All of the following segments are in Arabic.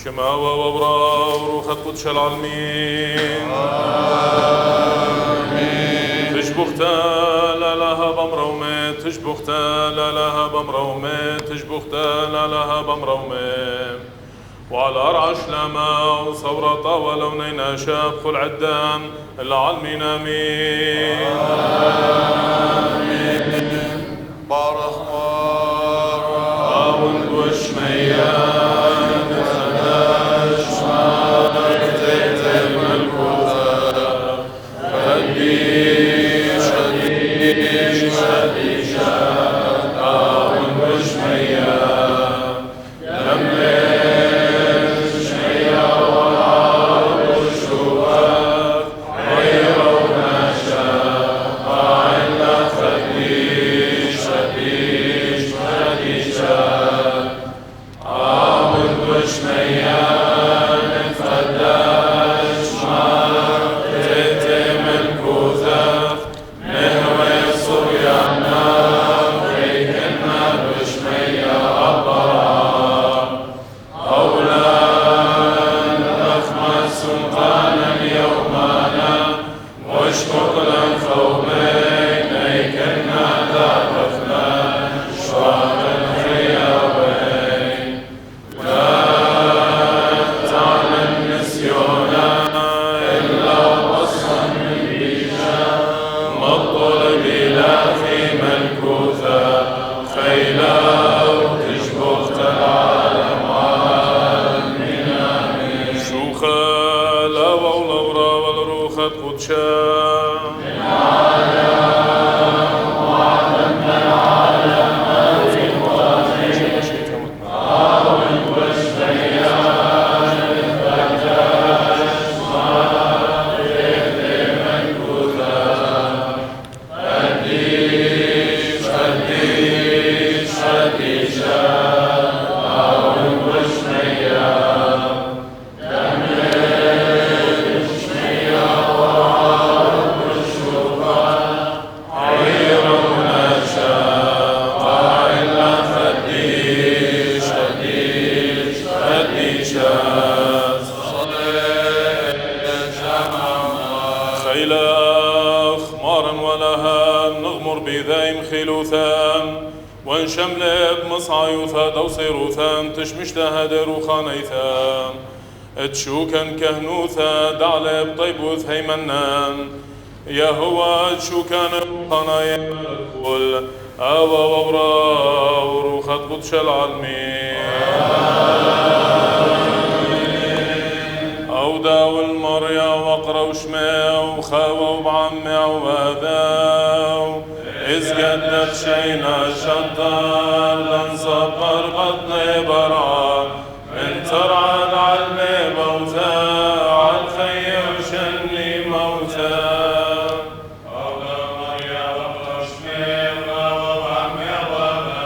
شماوة وبراء وروخة قدش العالمين تشبختها لا لها بمرومة تشبختها لا لها بمرومة تشبختها لا لها بمرومة وعلى أرعش لما وصورة ولونين شاب خل عدان العالمين آمين بارخ آون وشميان خداش مالك زيت الملكوثة خديش خديش خديش آون وشميان لملك شميا والعرب والشوات غيروا نشا عنا خديش خديش خديشات عابد وشميان فداش مار تتم الكوثة نهوي صبيانا ويكنا بشميا أبرا أولاد أخمد سلطانا يومانا واشكرا خومين أيكنا ذاقفنا شراب الخياوين لا تعلم نسيونا إلا وصفا من بيجا مطل بلا في ملكوثة خيلا وتشبخت العالم عالمنا شوخا لا والورا والروخة قدشا وانشملب مصعيوثا دوصيروثان تشمشتها دروخانيثان تشوكن كهنوثا دعلب طيبوث هيمنان يا هو تشوكن روخانايا الكل آوى وبرا وروخة قدش العالمين أودا والمريا وقرا وشماء وخاوى وبعمع وباذاو إذ قدت شينا شطار لنصبر بطني برا من ترعى العلم موتى عالخير شني موتى أولا مريا وقرا شماء وخاوى وبعمع وباذاو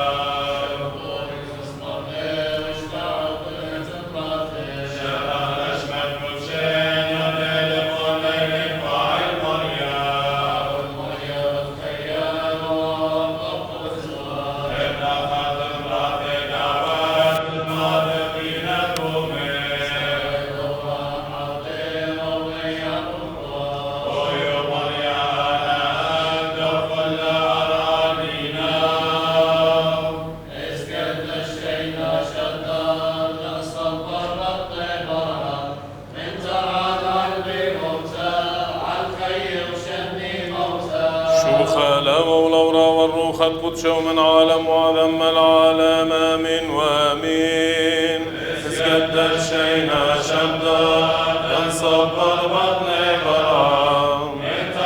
قدش ومن عالم وعظم العالم آمين وآمين اسكدت شينا شبدا تنصبر بطني برام انت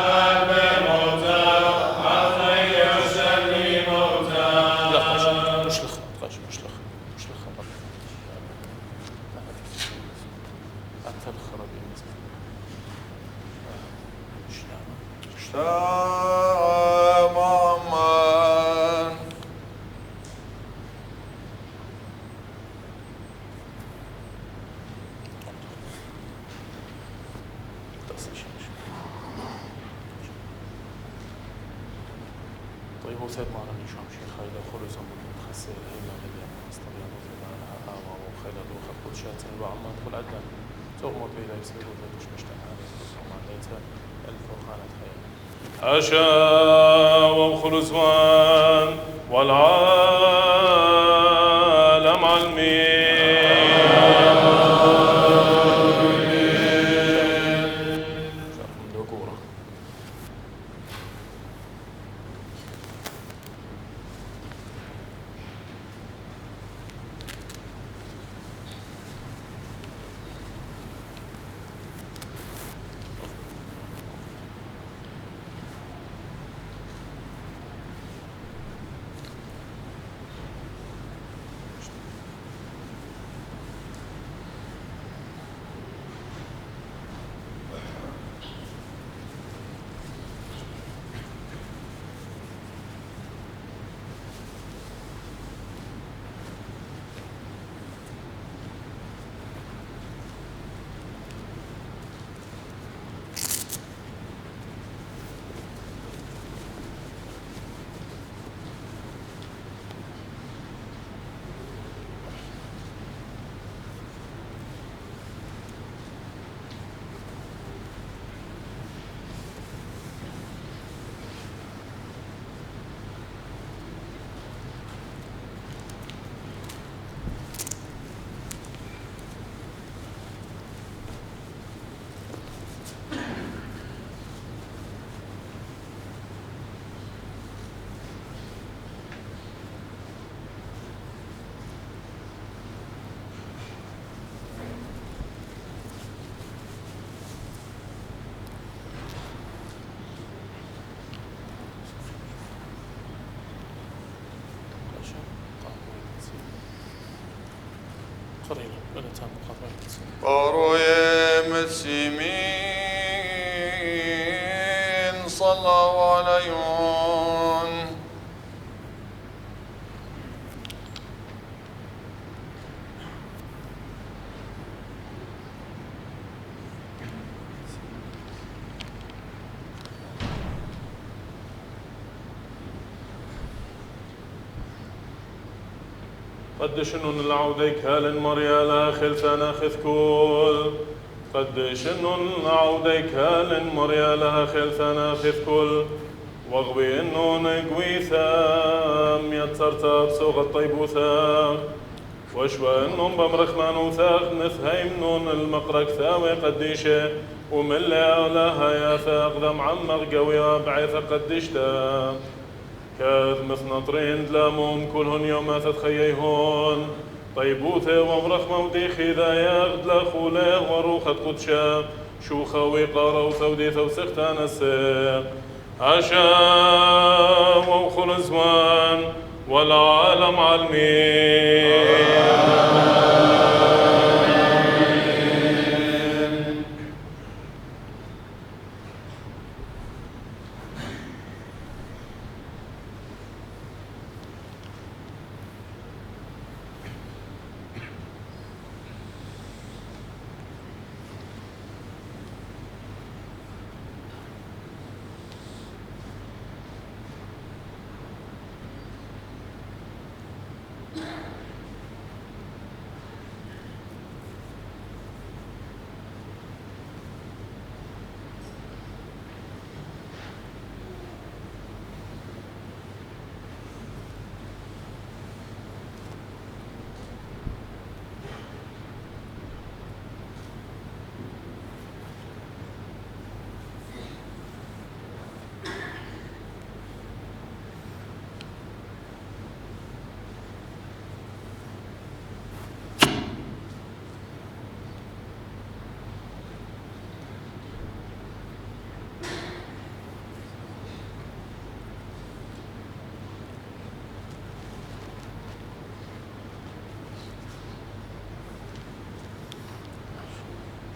قلب موتى عطي وشني موتى مش طيب هو سيد معنا من شام شيخ خيلة خلصا من خسر هيلا هيلا استبيان وزبانها آوى خير روح القدس وعما تقول عدنا تغمض بلا يسير وتدش مشتاق وما ليت ألف وخانة خير أشا وخلصوان والعالم علمي قرينا ولا تام قطعة باروي مسيمين صلى عليهم قدش إنن العوديك هالن مريالا خلفنا خذكول قدش إنن العوديك هالن مريالا خلفنا خذكول واغبي إنن قويثام يتسرتا بسوق الطيبوثا وشوى إنن بمرخ مانوثاق نثهيمنن المقرق ثاوي قديشه وملا لها يا ثاق ذم عمق قوي بعيث قدشتا كاذ مثنطرين دلامون كلهن يوم تتخييهون طيبوثه ومرخ موديخي ذا يغد لخوله وروخة قدشا شوخة وقارة وثوديثة وسختان السيق عشا وخلزوان والعالم علمي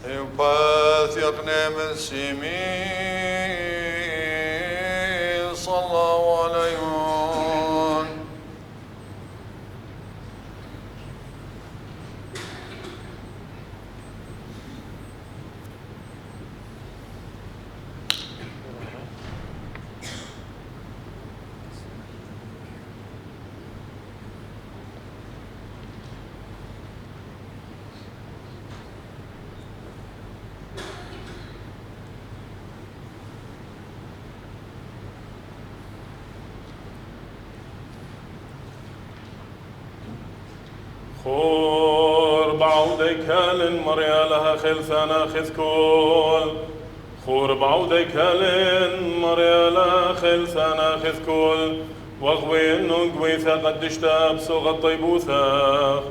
يباث يقنم السمين صلى الله عليهم خور بعودي كالن مريا لها خلثانا خذكول خور بعودي كالن مريا لها خلثانا خذكول واغوي نقوي قدشتا بسوغ الطيبوثا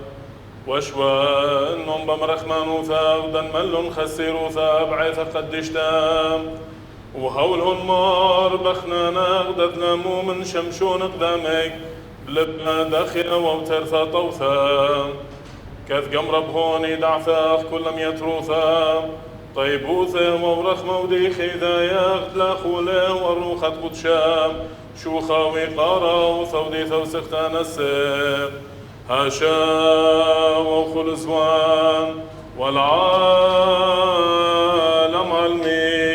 وشوان نم بمرخمانوثا ودن ملن خسيروثا بعيث قدشتا وهولهن مار بخنا غدتنا مو من شمشون قدامك بلبنا داخل ووترثا طوثا كذ قمر بهوني دعثاخ كلم يتروثا طيبوثا وورخ مودي خذا يغدلا خوله والروخة قدشام شوخاوي قارا وثودي ثوسختا نسر هاشا وخلصوان والعالم علمي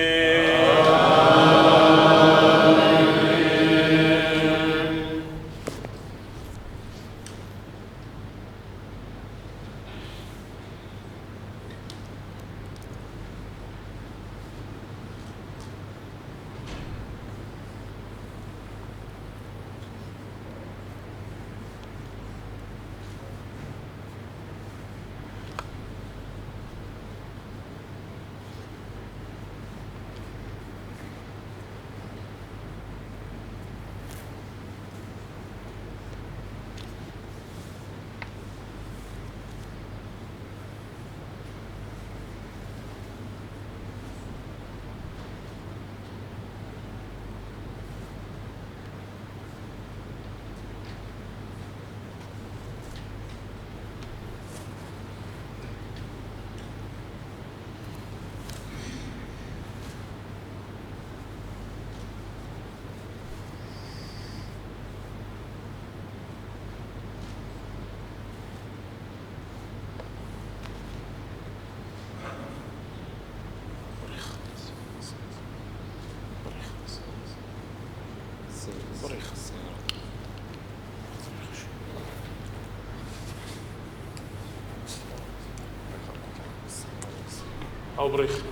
أو بريخ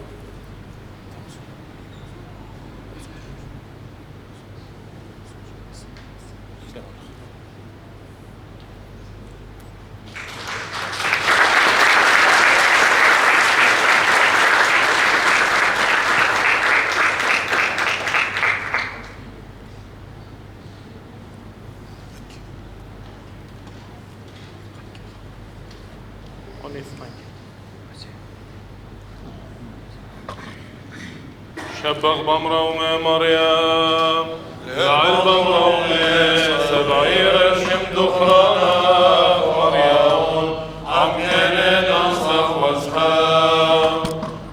شبغ بمرومة مريم لعل بمرومة سبعير شم دخرانا مريم عم كانت أنصخ وزخام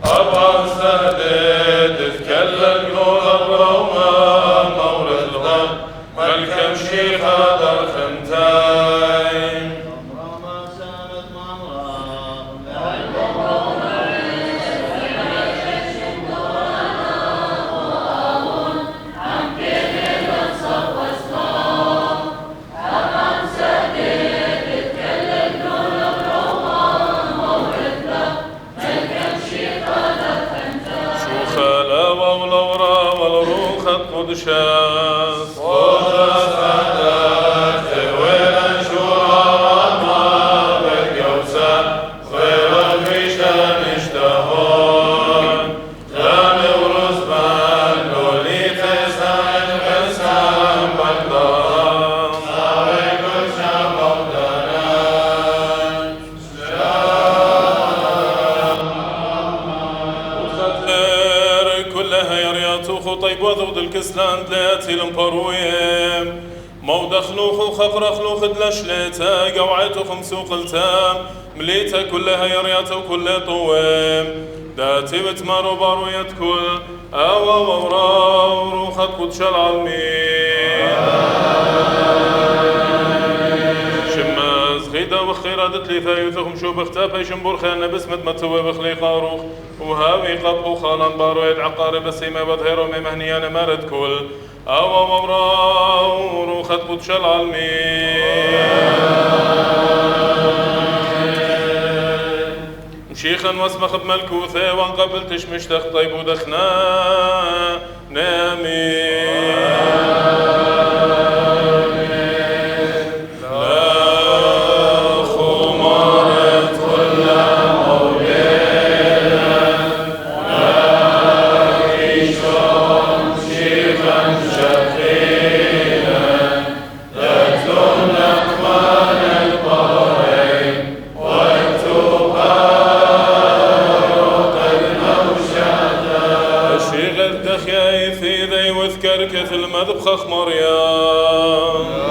أبعا سهلة تتكلم قول بمرومة مورد الغم ملكم شيخة در خمتين مرومة سالت ممرام قدشاس قدس عدد وين شورى ما بالجوسة غير المشتى مشتهون جام ورزبان لولي تسعد غسام بقدام صاوي كل شام وخطر كلها يرياتو خطيب وذود الكسلان تلاتي لمبرويم موضة خلوخ وخفر خلوخ دلشليتا قوعيتو خمسو قلتام مليتا كلها يرياتو كل طويم داتي بتمارو بارويت كل أوا وورا وروخت قدش العالمين شماز غيدا وخيرا دتلي ثايوثهم شو بختافي شمبور خيانا بسمت متوي بخلي قاروخ وهاوي قبو خالان بارويد عقارب السيمة بظهيرو مهنيانا مارد كل أوا وورا وروخت قدش العالمين شيخا واسمخ بملكوثه وانقبل تشمش طيب ودخنا نامي لا خما ذي وذكر كثل مذبخخ مريم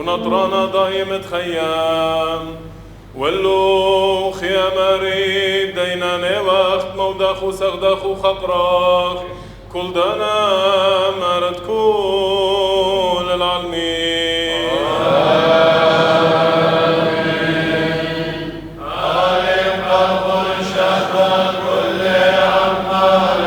ونطرنا ضايمة خيام واللوخ يا مريد ديناني وقت موداخو سغداخو خقراخ كل دانا مرد كل العالمين علم قلب شهر كل عمال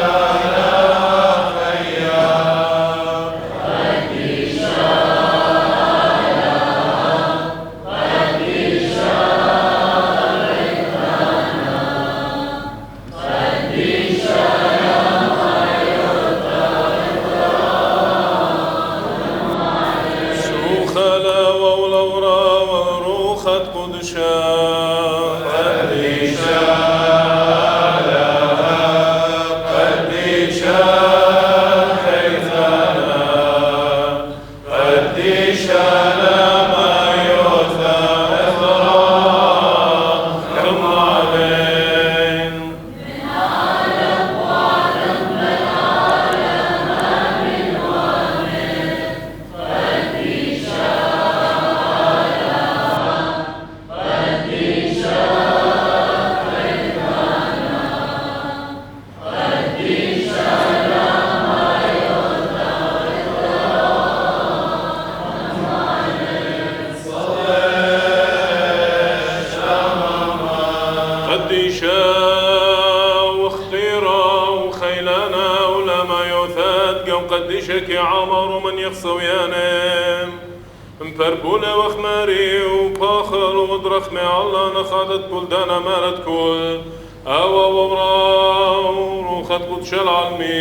مبربولة وخماري وباخر ومدرخ مع الله نخادت كل دانا مالت كل أوا وبرا وروخت قدش العالمين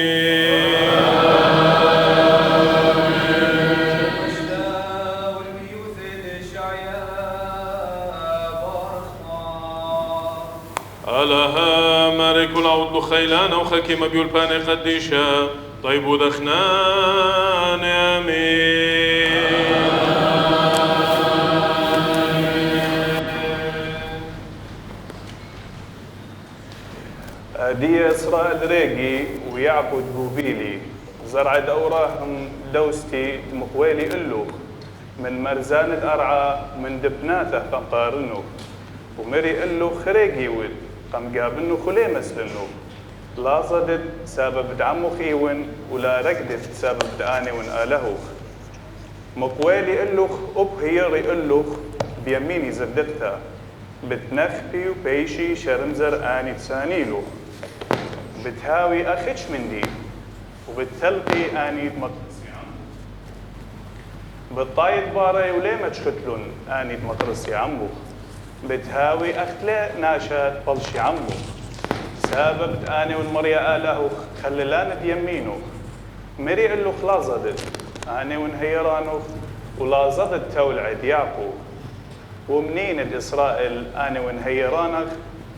ألها مارك العود خيلان وخكي مبيول باني قديشة طيب ودخنان آمين دي إسرائيل ريقي ويعبد بوبيلي زرع دوراهم دوستي مقويلي إلو من مرزانة أرعى من دبناته فقارنو ومري إلو خريقي ود قم قابنو خلي مسلنو لا صدد سبب دعمو خيون ولا رقدت سبب دعاني ونقاله مقويلي إلو أبهيري إلو بيميني زدتها بتنخبي وبيشي شرمزر آني تسانيلو بتهاوي أخش من دي وبتلقي آني مقرسي عمو بتطايد باري وليه ما تشختلون آني مقرسي عمو بتهاوي أختلي ناشات بلشي عمو ساببت آني والمريا آله خللان بيمينو مري قلو خلا زدت آني ونهيرانو ولا زدت تولعد يعقو ومنين إسرائيل آني ونهيرانك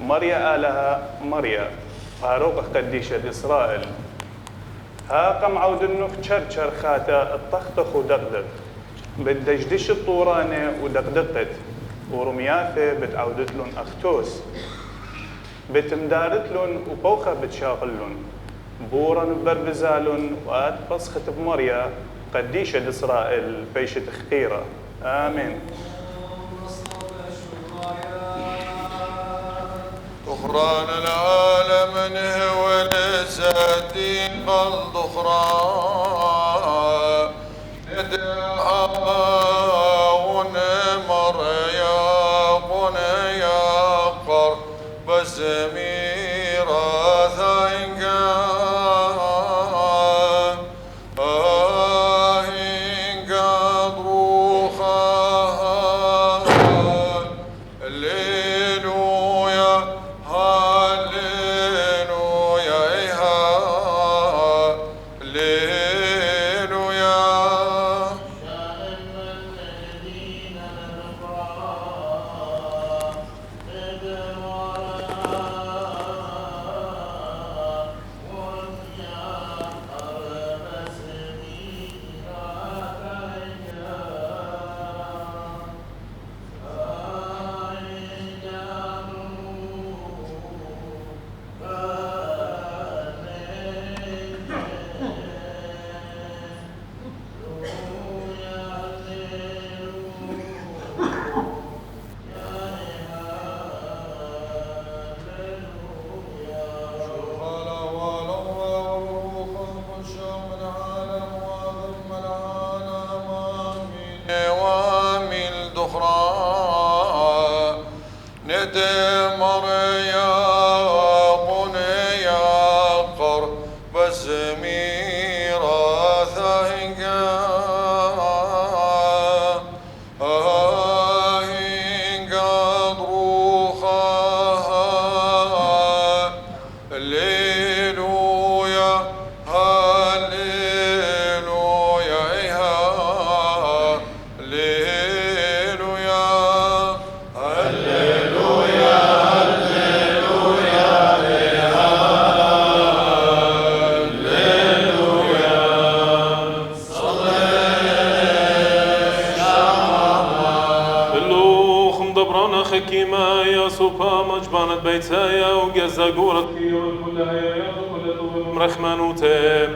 مريا آلها مريا فاروق قديشة إسرائيل ها قم عود النخ شرشر خاتا الطخطخ ودقدق بتدجدش الطورانة ودقدقت ورمياثة بتعودت لون أختوس بتمدارت لون وبوخة بتشاغلون بورا بربزالون وآت بصخت بمريا قديشة إسرائيل بيشة خطيرة آمين غفران العالم هو الدين قلد أخرى ندعون مريم يقر بس ميراث بيتايا وجزا قورتي وكلها يا كل مرخمانوته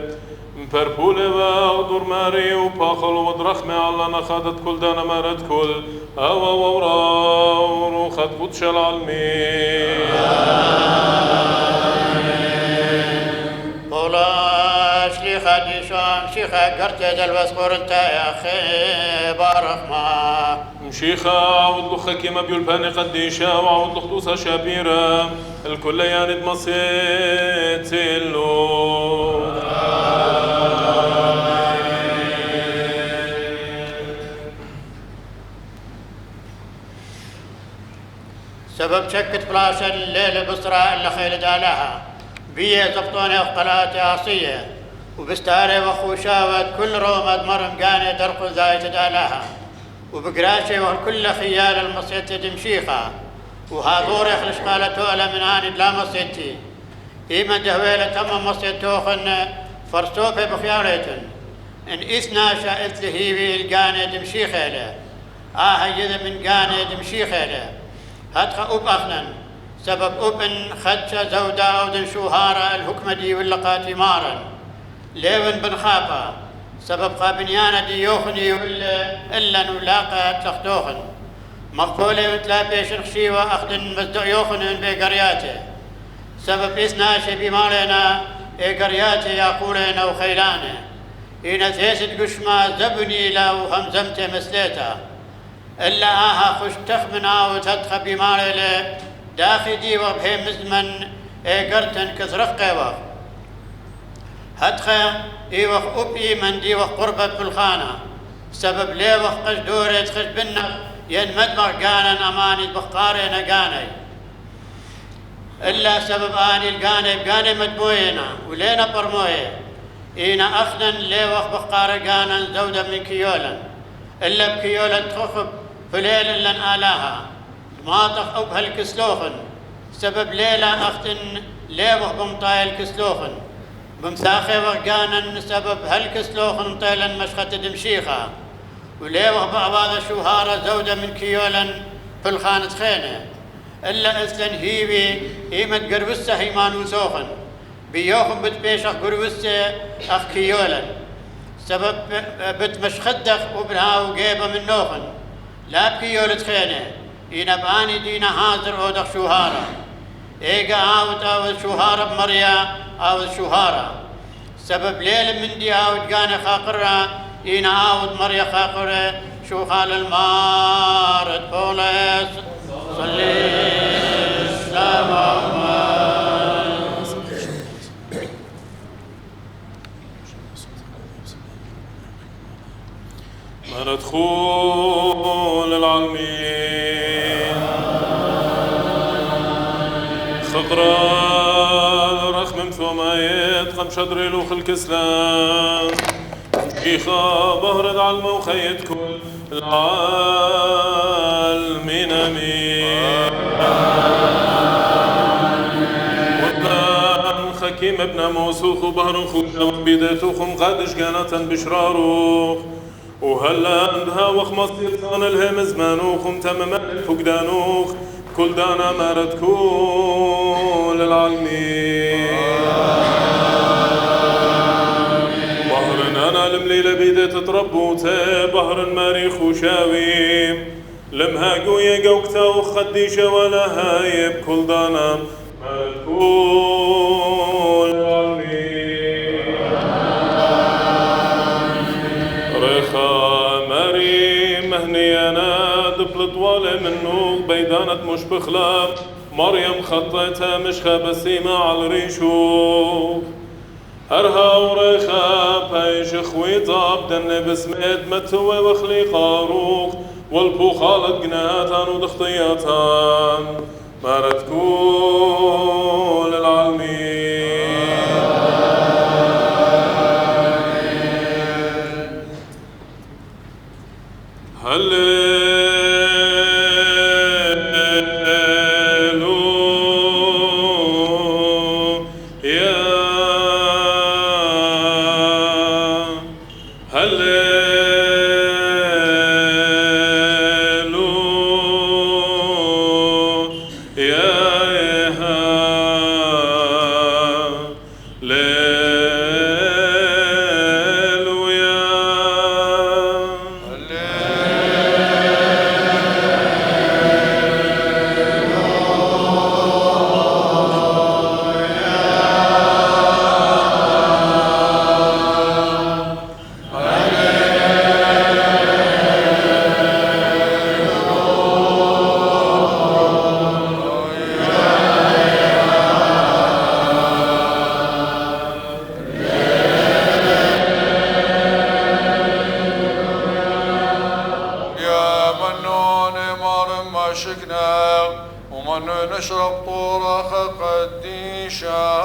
مفربولة ودور ماري وباخل ودرخمة على نخدت كل دانا مارد كل أوا ورا وروخت قدش العالمين طولا شليخة ديشان شيخة قرتي دلبسقور انت يا أخي بارخما مشيخة عود لخك ما بيولباني قديشة وعود لخدوسة شابيرة الكل ياند مصيت اللو سبب شكت بلاش الليل بصرة اللي خيل دالها بيه زبطوني وقلاتي عصية وبستاري وخوشاوت كل رومد مرم قاني درق زايد دالها وبقراشي والكل خيال المصيتي دمشيخة وهاذور يخلش قالته ألا من آني لا مصيتي إيما دهويلة تم مصيتوخن فرسوبي بخياريتن إن إسنا شائلت لهيبي القاني دمشيخة له هيدا من قاني دمشيخة له هاتخ أب أخنن سبب أب إن خدش زودا أو دن شوهارة الحكمة دي واللقاتي مارن ليون بن خابا سبب قابنيانا دي يوخني إلا نلاقى تخدوخن مقبولة وتلا بيشن خشيوة أخدن مصدق يوخن من بقرياته سبب إسناشي بمالنا قرياته يقولين وخيلانه إن ثيست قشما زبني لو همزمت مسليتا إلا خش تخمنا وتدخ بمالي داخي دي وبهي مزمن قرتن كثرق وخ هدخ وخ أبي من دي وخ قربة بالخانة سبب ليه وخ قش دوري تخش بنا ين مدمر قانا أماني بخاري نقاني إلا سبب آني القاني بقاني مدبوينا ولينا برموي إينا أخنا ليه وخ بخاري قانا زودة من كيولا إلا بكيولا تخخب فليل إلا آلاها ما تخ هالكسلوخن سبب ليلة أختن ليه بمطاي الكسلوخن بمساخي وغانا سبب هالكسلوخن مطيلا مشخة دمشيخة وليه بعض شوهارة زودة من كيولا في الخانة خينة إلا إثلن هيبي إيمة قروسة هيمانو سوخن بيوخن بتبيشخ قروسة أخ كيولا سبب بتمشخدخ وبنها وقيبة من نوخن لا بكيولة خينة إنا باني دينا هازر أودخ شوهارة إيجا آوت شهارة بمريا آوت شهارة سبب ليل من دي آوت جاني خاقرة إينا آوت مريا خاقرة شو خال المارد بولس صلي السلام مدخول العالمين خقرا رخم ثمايت خم شدري لوخ الكسلان شيخا بهرد على الموخيت كل العالمين امين وابن خكيم ابن موسوخ وبهر خوشا بيدتوخم قادش قانة بشراروخ وهلا عندها وخمص يطان الهمز مانوخ ومتمم الفقدانوخ كل دانا مارد كل العالمين بهرن انا المليلة بيدة تربوته بهرن ماريخ وشاوي لمها قوية قوكتا وخديشة ولا هايب كل دانا مارد كل العالمين مهنيانا دبل طوال منو بيدانت مش بخلاف مريم خطيتها مش خبسيمة على الريشوف هرها وريخا بايش خويطة بدن بسميت متوى وخلي قاروخ والبوخالة جناتان ودخطياتان مارد كل العالمين نشرب طورخ قديشا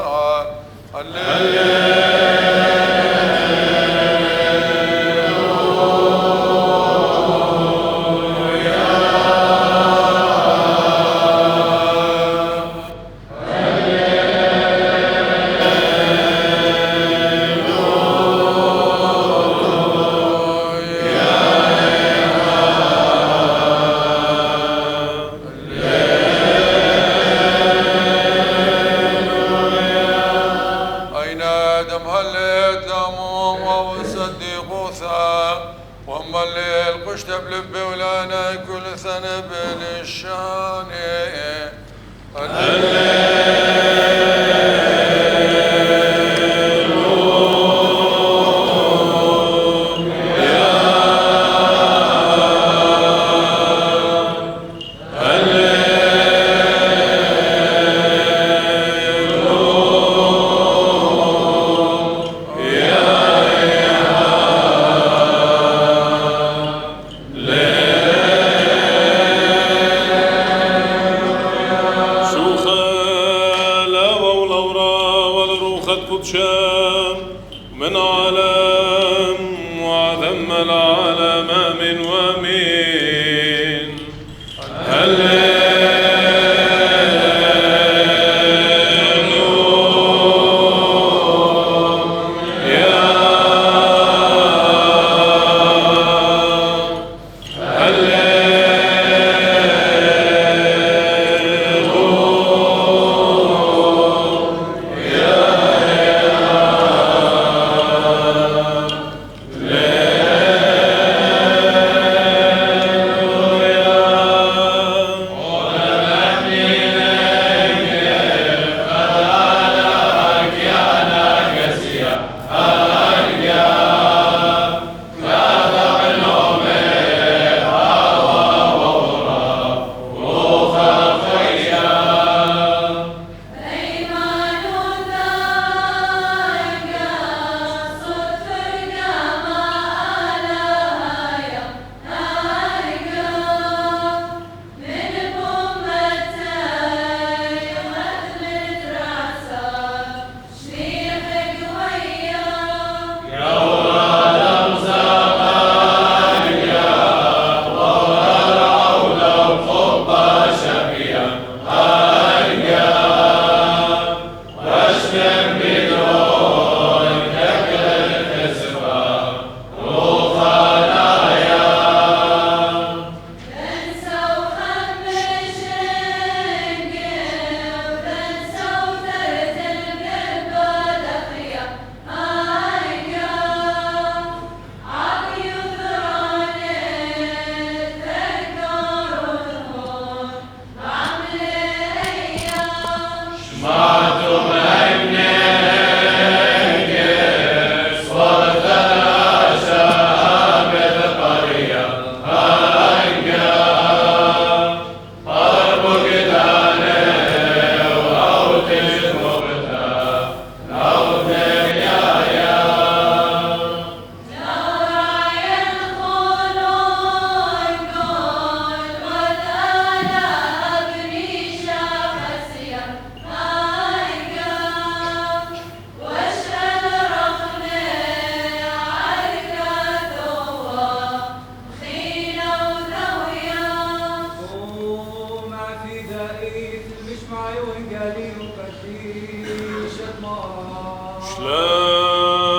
معي وانقالي وقديش المرة شلام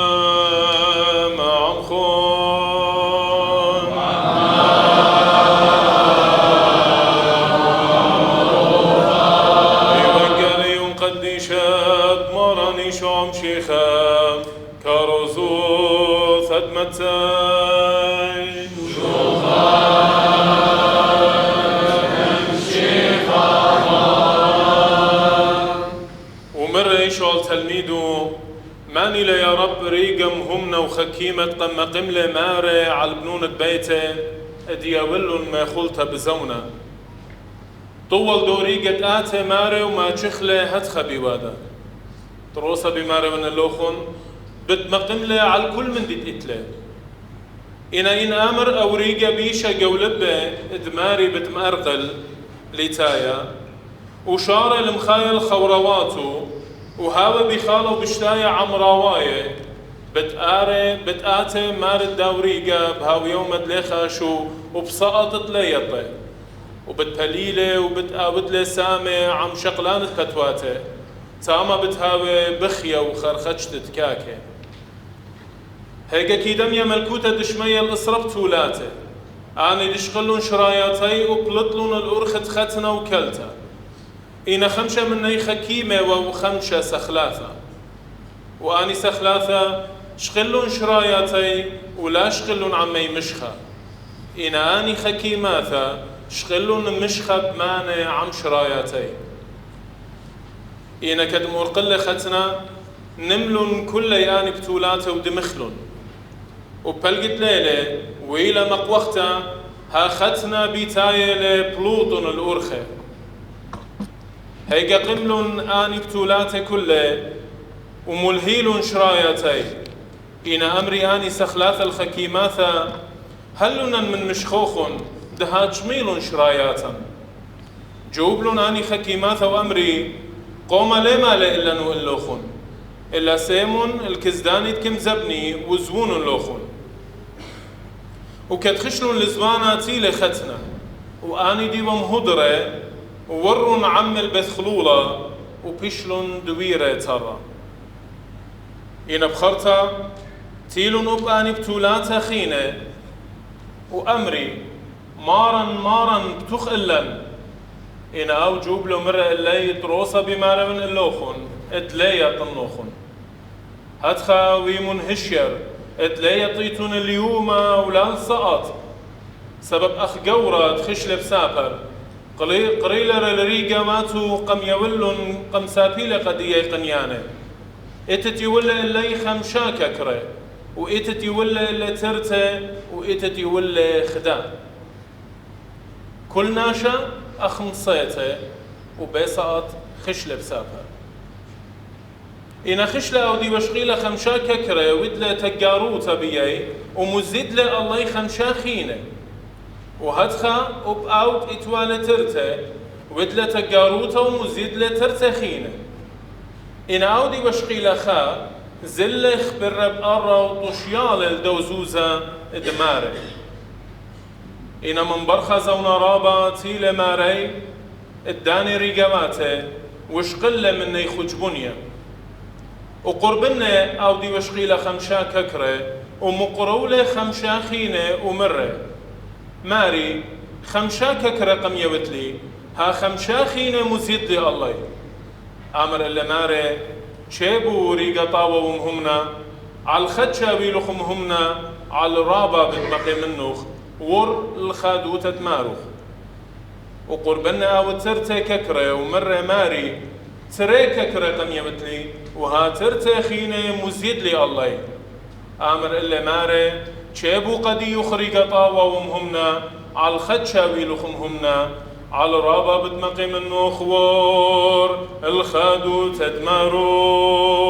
عم خون وانقالي وقديشات مراني شو عم شيخا كاروزو ثدمتين تلميذه ماني لا يا رب ريقم همنا وخكيمة قم قملة ماري على بنونة بيته ادياولن ما خلتها بزونا طول دوريقة آتي ماري وما تشخلة هتخى بوادا تروسا بماري من اللوخن بتمقملة على الكل من دي تقتله إن آمر أو ريقة بيشا قولبه ادماري بتمأرقل لتايا وشارة المخايل خورواته وهاوى بخاله وبشتاية عمراواية بتآتي مارد داوريقة بهاو يوم دليخا شو وبسقطت ليطة وبتبليلة وبتقاودلة سامة عم شقلانة كتواته تاما بتهاوي بخية وخرخجت تكاكي هيك كيدم يا ملكوتة دشمية الإصرب تولاته آني دشقلون شراياتي وبلطلون الأرخت ختنا وكلتا إن خمشة مني خكيمة وخمشة سخلاثة وآني سخلاثة شقلون شراياتي ولا شقلون عمي مشخة إن آني خكيماثة شقلون مشخة بمانع عم شراياتي إن كدمور قلة ختنا نملون كل آني بتولاته ودمخلون وبلقت ليلة وإلى مقوختا ها ختنا بيتاية لبلوطن الأرخة هيك قملون آني بتولاته كله وملهيلون شراياتي إن أمري آني سخلاث الخكيماثة هلنا من مشخوخن دهات شميلون شراياتا جوبلون آني خكيماثة وأمري قوم لما إلا نوئلوخن إلا سيمون الكزداني تكم زبني وزوون اللوخن وكتخشلون لزوانا تيلي ختنا وآني ديوم هدرة وورون عم البثخلولة وبيشلون دويرة ترى إن بخرتا تيلون أباني بتولاتا خينة وأمري مارا بتخلن إن أو جوبلو مرة اللي تروسا بمارا من اللوخن اتليا طنوخن هتخا ويمون هشير اتليا طيتون اليوم ولا سقط سبب أخ قورة تخشل بسابر قريلة ريقا ماتوا قم يولن قم سابيلة قدية قنيانة إتت يولى اللي خمشاكا كري وإتت يولى اللي ترته وإتت يولى خدا كل ناشا أخمصيته وبيسقط خشلة بسابها إن خشلة أو دي بشغيلة خمشاكا كري ودلة تقاروتا بيي ومزيدلة الله خمشاخينة وهدخا وبأوت إتوالة ترته ودلة تقاروتا ومزيدلة ترتخينة إن أودي بشقيلة خا زلخ بالرب أرى وطشيال الدوزوزة دماري إن من برخز ونرابا تيل ماري الداني ريقاماته وشقلة مني خجبنيا وقربنا أودي بشقيلة خمشا ككرة ومقرولة خمشا خينة ومرة ماري خمشا ككرة قم يوتلي ها خمشا خينة مزيد لي الله أمر اللي ماري شيبو ريقا طاوة ومهمنا على الخدشة بيلوخمهمنا على الرابة بتبقي منوخ ور الخادوتة تماروخ وقربنا أو ترتي ككرة ومرة ماري تري ككرة قم يمتلي وها ترتي خينة مزيد لي الله أمر اللي ماري شيبو قدي يخريقا طاوة ومهمنا على الخدشة بيلوخمهمنا على الرابة بتمقي منو خوار الخادو تدمروخ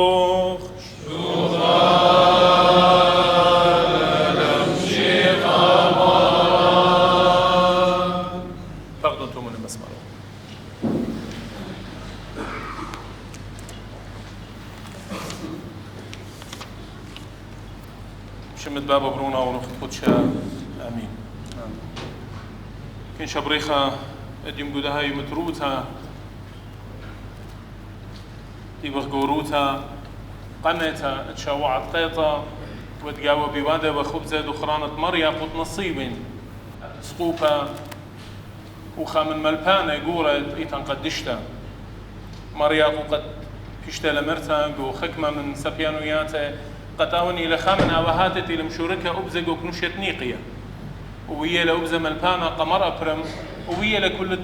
فقدوا انتم من المسمار شمت بابا برونا ونخت خدشا امين كين شبريخة اديم قدها يمتروتها تيبخ قوروتا قمتا تشوعت قيطة وتقاوى بوادة وخبزة دخرانة مريا قط نصيب سقوبا وخامن ملبانة قورة إيتان قدشتا مريا قد كشتا لمرتا قو خكمة من سبيانوياته قطاوني لخامن أوهاتتي لمشوركة أبزق وكنوشة نيقية ويا لأبزة ملبانة قمر أبرم ويا لكل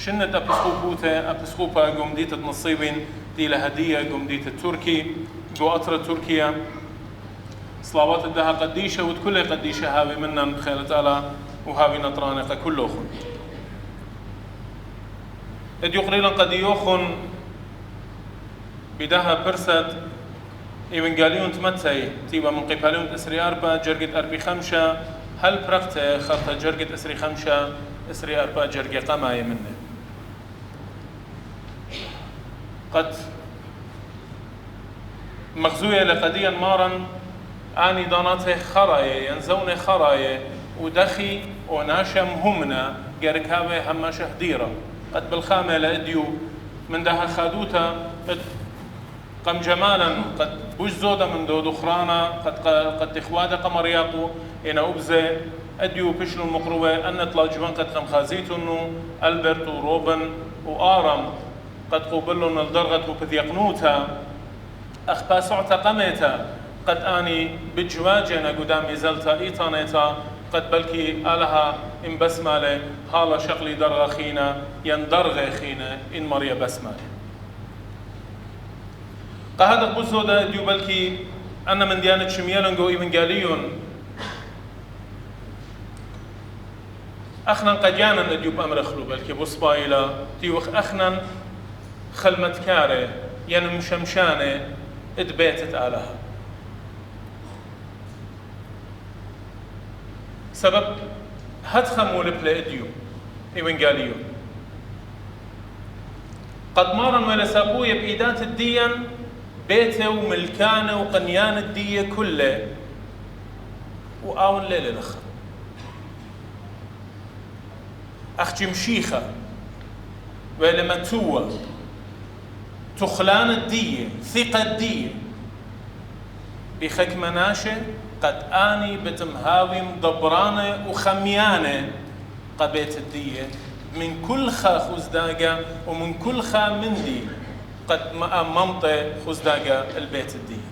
شنة أبسخوبوتا أبسخوبا قوم ديت نصيبين دي لهدية قوم ديت التركي قو أطر تركيا صلوات الدها قديشة وتكل قديشة هاوي منا بخيلة ألا وهاوي نطرانقة كلوخن إد يقريلا قد يوخن بدها برسد إيوان قاليون تمتسي تيبا من قباليون أسري أربا جرقت أربي خمشة هل برقت خرطة جرقت أسري خمشة أسري أربا جرقي قماية منه قد مغزوية لقديا مارا آني داناته خراية ينزون خراية ودخي وناشا مهمنا قركاوي هما شهديرة قد بالخامة لأديو من دها خادوتا قم جمالا قد بوش زودة من دو دخرانا قد تخوادة قمرياقو إنا أبزي أديو بشلو المقروبة أن تلاجبان قد قم خازيتونو ألبرت وروبن وآرم قد قوبلون الدرغة وبذيقنوتا أخبا سعتا قميتا قد آني بجواجنا قدامي زلتا إيطانيتا قد بلكي آلها إن بسمالة هالا شقلي درغ خينا يندرغ خينا إن مريا بسمالة قهذا بوزودا ديو بلكي أنا من ديانة شميالن قو إيفنجاليون أخنا قجانا نديو بأمر خلو بلكي بوصبايلا ديوخ أخنا خلمت كاري ين مشمشانة ادبيتت آلها سبب هدخموا لبلا اديو إيوانجاليو قد مارن ولساقوية بإيدات الدين بيته وملكانه وقنيان الدية كله وآون ليلة الأخر أختي مشيخة ولما توى تخلان الدية ثقة الدية بخك مناشة قد آني بتمهاوي مدبرانة وخميانة قبيت الدية من كل خا خزداقة ومن كل خا مندي قد ممطي خزداقة البيت الدية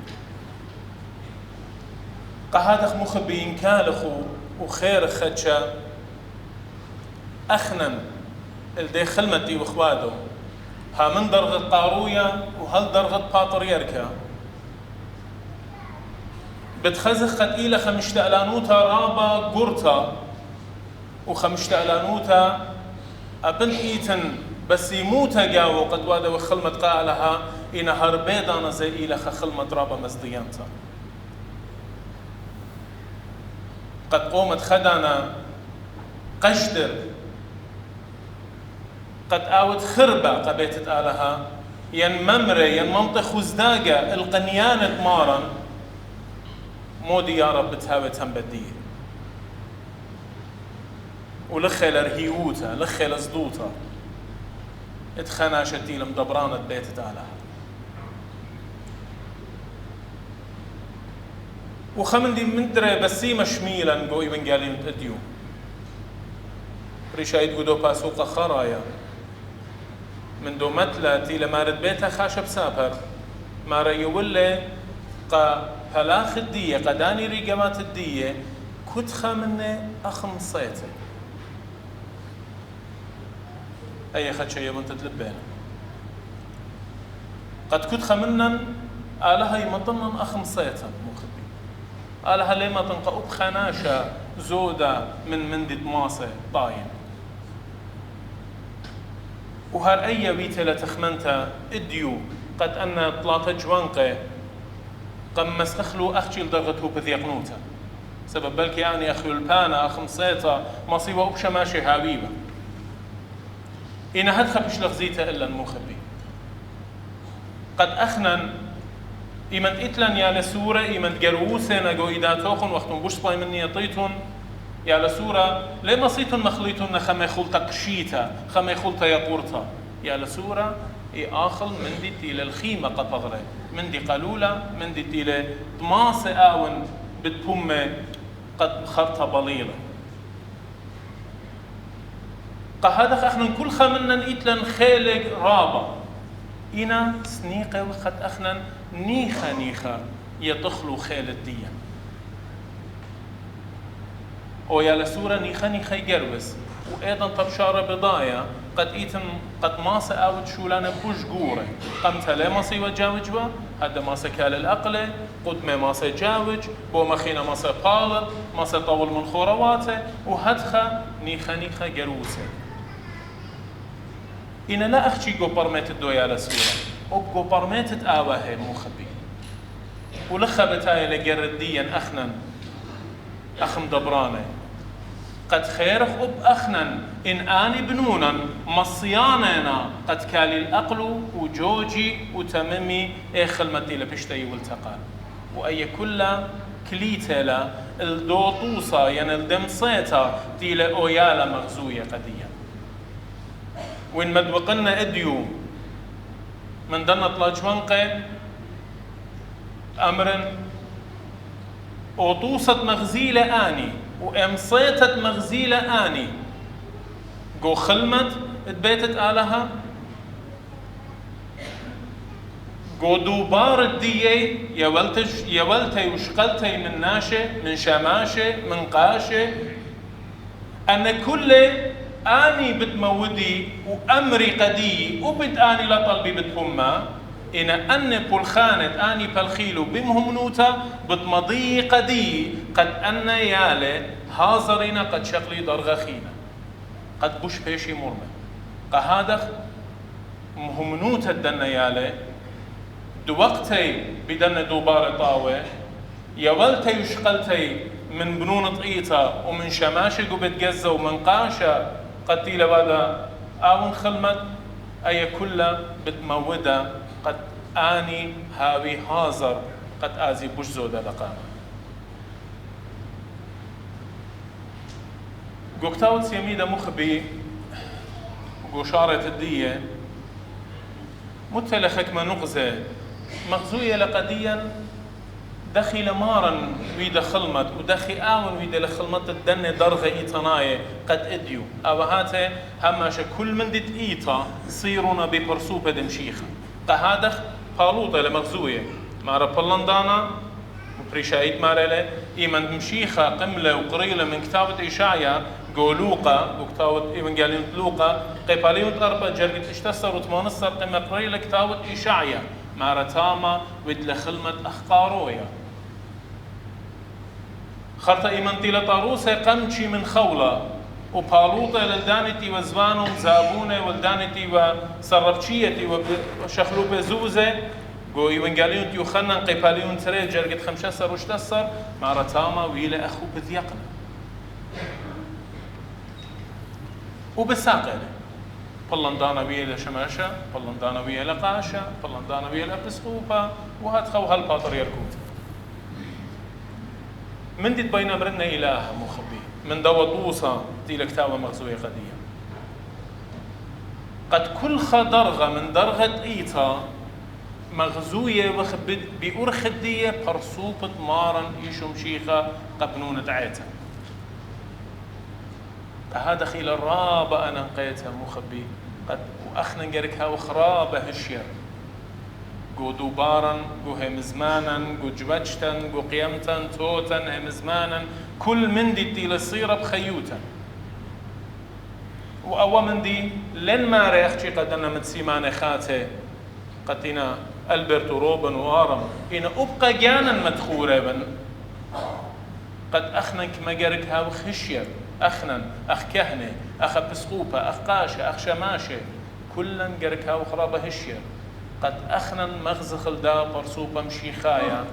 قهادخ مخبين كالخو وخير خدشة أخنن الدي خلمتي وإخوادو ها من درغة قاروية وهل درغة باطريركا بتخزخ قد إيلا خمشتألانوتا رابا قرطا وخمشتألانوتا أبن إيتن بس يموتا قاو قد وادا وخلمت قالها إنا هربيدانا زي إيلا خلمت رابا مزديانتا قد قومت خدانا قشدر قد آوت خربة قبيتت آلها ين ممرة ين منطق خزداقة القنيانة مارا مودي يا رب تهاوي تنبدية ولخي لرهيوتا لخي لزدوتا اتخناشتي لمدبرانة بيتت آلها وخمندي مندري بسيمة شميلا قوي من قالين تديو ريشايد قدو باسوق خرايا من دو متلاتي لما رد بيتها خاشب سابر ما ريولي قا فلاخ الدية قداني ريقامات الدية كتخا مني أخم صيته أي خدشة يمن تتلبين قد كتخا منن آلها يمطنن أخم صيتا مخبي آلها لما تنقى أبخناشا زودة من مندي ماسة طاين وهر أي بيتة لتخمنتا إديو قد أن طلاطة جوانقة قم مستخلو أخشي لدرغته بذيقنوتا سبب بلكي يعني أخلو البانا أخم صيتا مصيبة أبشا ماشي هابيبا إنا هدخل بش لغزيتا إلا المخبي قد أخنن إيمن إتلن يا لسورة إيمن جروسنا جو إداتوخن وقتن بوش باي مني يطيتون يا لسورة لما صيتن مخليتن خما خلطة قشيتا خما خلطة يقورتا يا لسورة آخل من دي تيل الخيمة قطغرة من دي قلولة من دي تيل طماسة آون بتبومة قد خرطة بليلة قهادخ اخنا كل خمنا نقيتلن خالق رابا إنا سنيقة وقت اخنا نيخا يتخلو خالد ديا او يا لسورة نيخا يجربس وأيضا طبشارة بضايا قد إيتن قد ماسة أود شولانا بوش جورة قمت لا ماسة وجاوج با هذا ماسة كال الأقلة قد ما ماسة جاوج بو مخينا ماسة بالط ماسة طول من خورواتة وهدخا نيخا جروسة إنا لا أخشي جو برميت الدويا لسورة أو جو برميت آواه مخبي ولخا بتاي لجرديا أخنا أخم دبرانه قد خيرخ أب أخنا إن آني بنونا مصياننا قد كالي الأقل وجوجي وتممي إخل مدي لبشتي والتقال وأي كلا كليتلا الدوطوسا يعني الدمصيتا دي لأويالا مغزوية قديا وإن مدوقنا إديو من دنا طلاجوانقة أمر أوطوسة مغزيلة آني وامصيتت مغزيلة آني جو خلمت اتبيتت آلها جو دوبار الدية يولتي وشقلتي من ناشة من شماشة من قاشة أن كل آني بتمودي وأمري قدي وبت آني لطلبي بتهما إن أن بولخانة آني بالخيلو بمهم نوتا بتمضي قدي قد أن يالي هازرين قد شقلي درغخينا قد بوش بيشي مرمى قهادخ مهم نوتا دن يالي دوقتي بدن دوبار طاوة يولتي وشقلتي من بنون طقيطة ومن شماشق وبتجزة ومن قاشة قد تيلا بعد آون خلمت أي كلها بتمودة قد آني هاوي هازر قد آزي بوش زودة لقانا قوكتاوت سيميدة مخبي وقشارة الدية متلخك ما نغزة مغزوية لقديا دخي مارا ويدا خلمت ودخي آون ويدا لخلمت الدنة درغة إيطاناية قد إديو أو هاته هماشا كل من ديت إيطا صيرونا ببرسوبة دمشيخة قهادخ بالوطة لمغزوية مارا بلندانا وبريشايت مارا إيمان دمشيخة قملة وقريلة من كتابة إشاعيا قولوقا وكتابة إيمانجاليون لوقا قيباليون أربع جرقت اشتسر وتمانصر قمة قريلة كتابة إشاعيا مارا تاما ودل خلمة أخقارويا خرطة إيمانتي لطاروسة قمشي من خولة وبالوطة للدانتي وزبانو زابونة والدانتي وسربشيتي وشخلوبة زوزة قو إيوانجاليون تيوخنن قيباليون تري جرقت خمشسر وشتسر مارا تاما ويلا أخو بذيقنا وبساقنا بلندانا ويلا شماشة بلندانا ويلا قاشة بلندانا ويلا بسقوبة وهاتخو هالباطر يركوت من دي تبين أمرنا إله مخبي من دوطوسة دي لكتابة مغزوية قدية قد كل خدرغة من درغة إيطا مغزوية وخبد بأرخدية برصوبة مارا إيشو مشيخة قبنونة عيتا هذا خيل الرابة أنا نقيتها مخبي قد وأخنا نقركها وخرابة هالشير قو دوبارا قو همزمانا قو جبجتا قو قيمتا توتا همزمانا كل من دي للصيرة بخيوتا وأول من دي لن ما ريخشي قدنا متسيمان خاته قدنا ألبرت روبن وآرم إن أبقى جانا مدخورا بن قد أخنا كما قركها وخشير أخنا أخ كهنة أخ بسقوبة أخ قاشة أخ شماشة كلا قركها وخرابة هشير قد أخنا مغزخ الدا برصوبة مشيخايا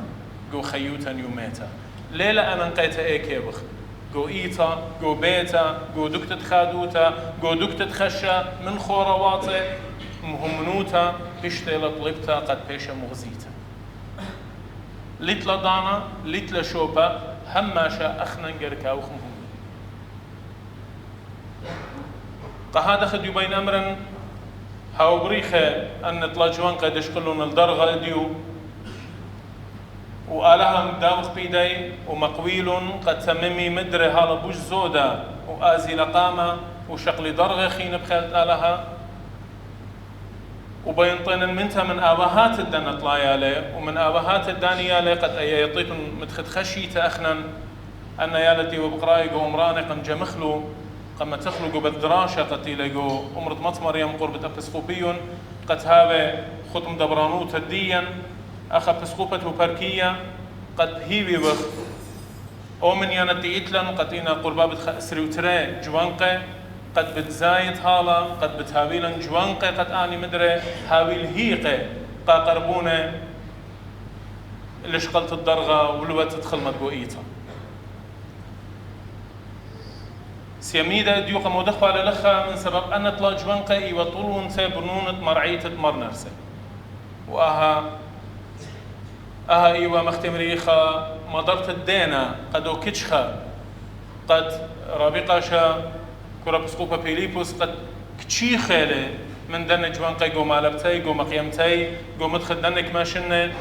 قو خيوتا يوميتا ليلة أنا نقيتها إيكيبخ قو إيتا قو بيتا قو دكتة خادوتا قو دكتة خشة من خورواتي مهمنوتا بشتي لطلبتا قد بيشا مغزيتا لتلا دانا لتلا شوبا هماشا أخنا نقركها وخمهم قهذا خد يبين أمرا هاو بريخة أن تلاجوان قد يشقلون الدرغة ديو وآلها مداوخ بيدي ومقويل قد تممي مدري هالا بوش زودا وآزي لقامة وشقل درغة خين بخيلت آلها وبينطين المنتها من آباهات الدن طلايالي ومن آباهات الدانيالي قد يطيتن متخد خشية أخنا أن يالتي وبقرايقو ومراني قم جمخلو قم تخلقوا بالدراشة قد يلقوا أمرت مطمر يم قربة أبسقوبيون قد هاوي ختم دبرانوت الديا أخا بسقوبته بركية قد هيوي وخ أو من يانتي إتلن قد إنا قربابة خأسري وتري جوانقي قد بتزايد هالا قد بتهاويلن جوانقي قد آني مدري هاويل هيقي قا قربونة اللي شقلت الدرغة ولوة تدخل مدقوئيتها سيميدا ديوقا مودخوا على لخا من سبب أن طلا جوانقي وطولون سيبرنونة مرعية مرنرسة وأها إيوا مختمريخا مدرت الدينا قدو كتشخا قد رابقاشا كورا بسقوبا بيليبوس قد كتشي خيلي من دن جوانقي قو مالبتي قو مقيمتي قو مدخد دنك ماشنة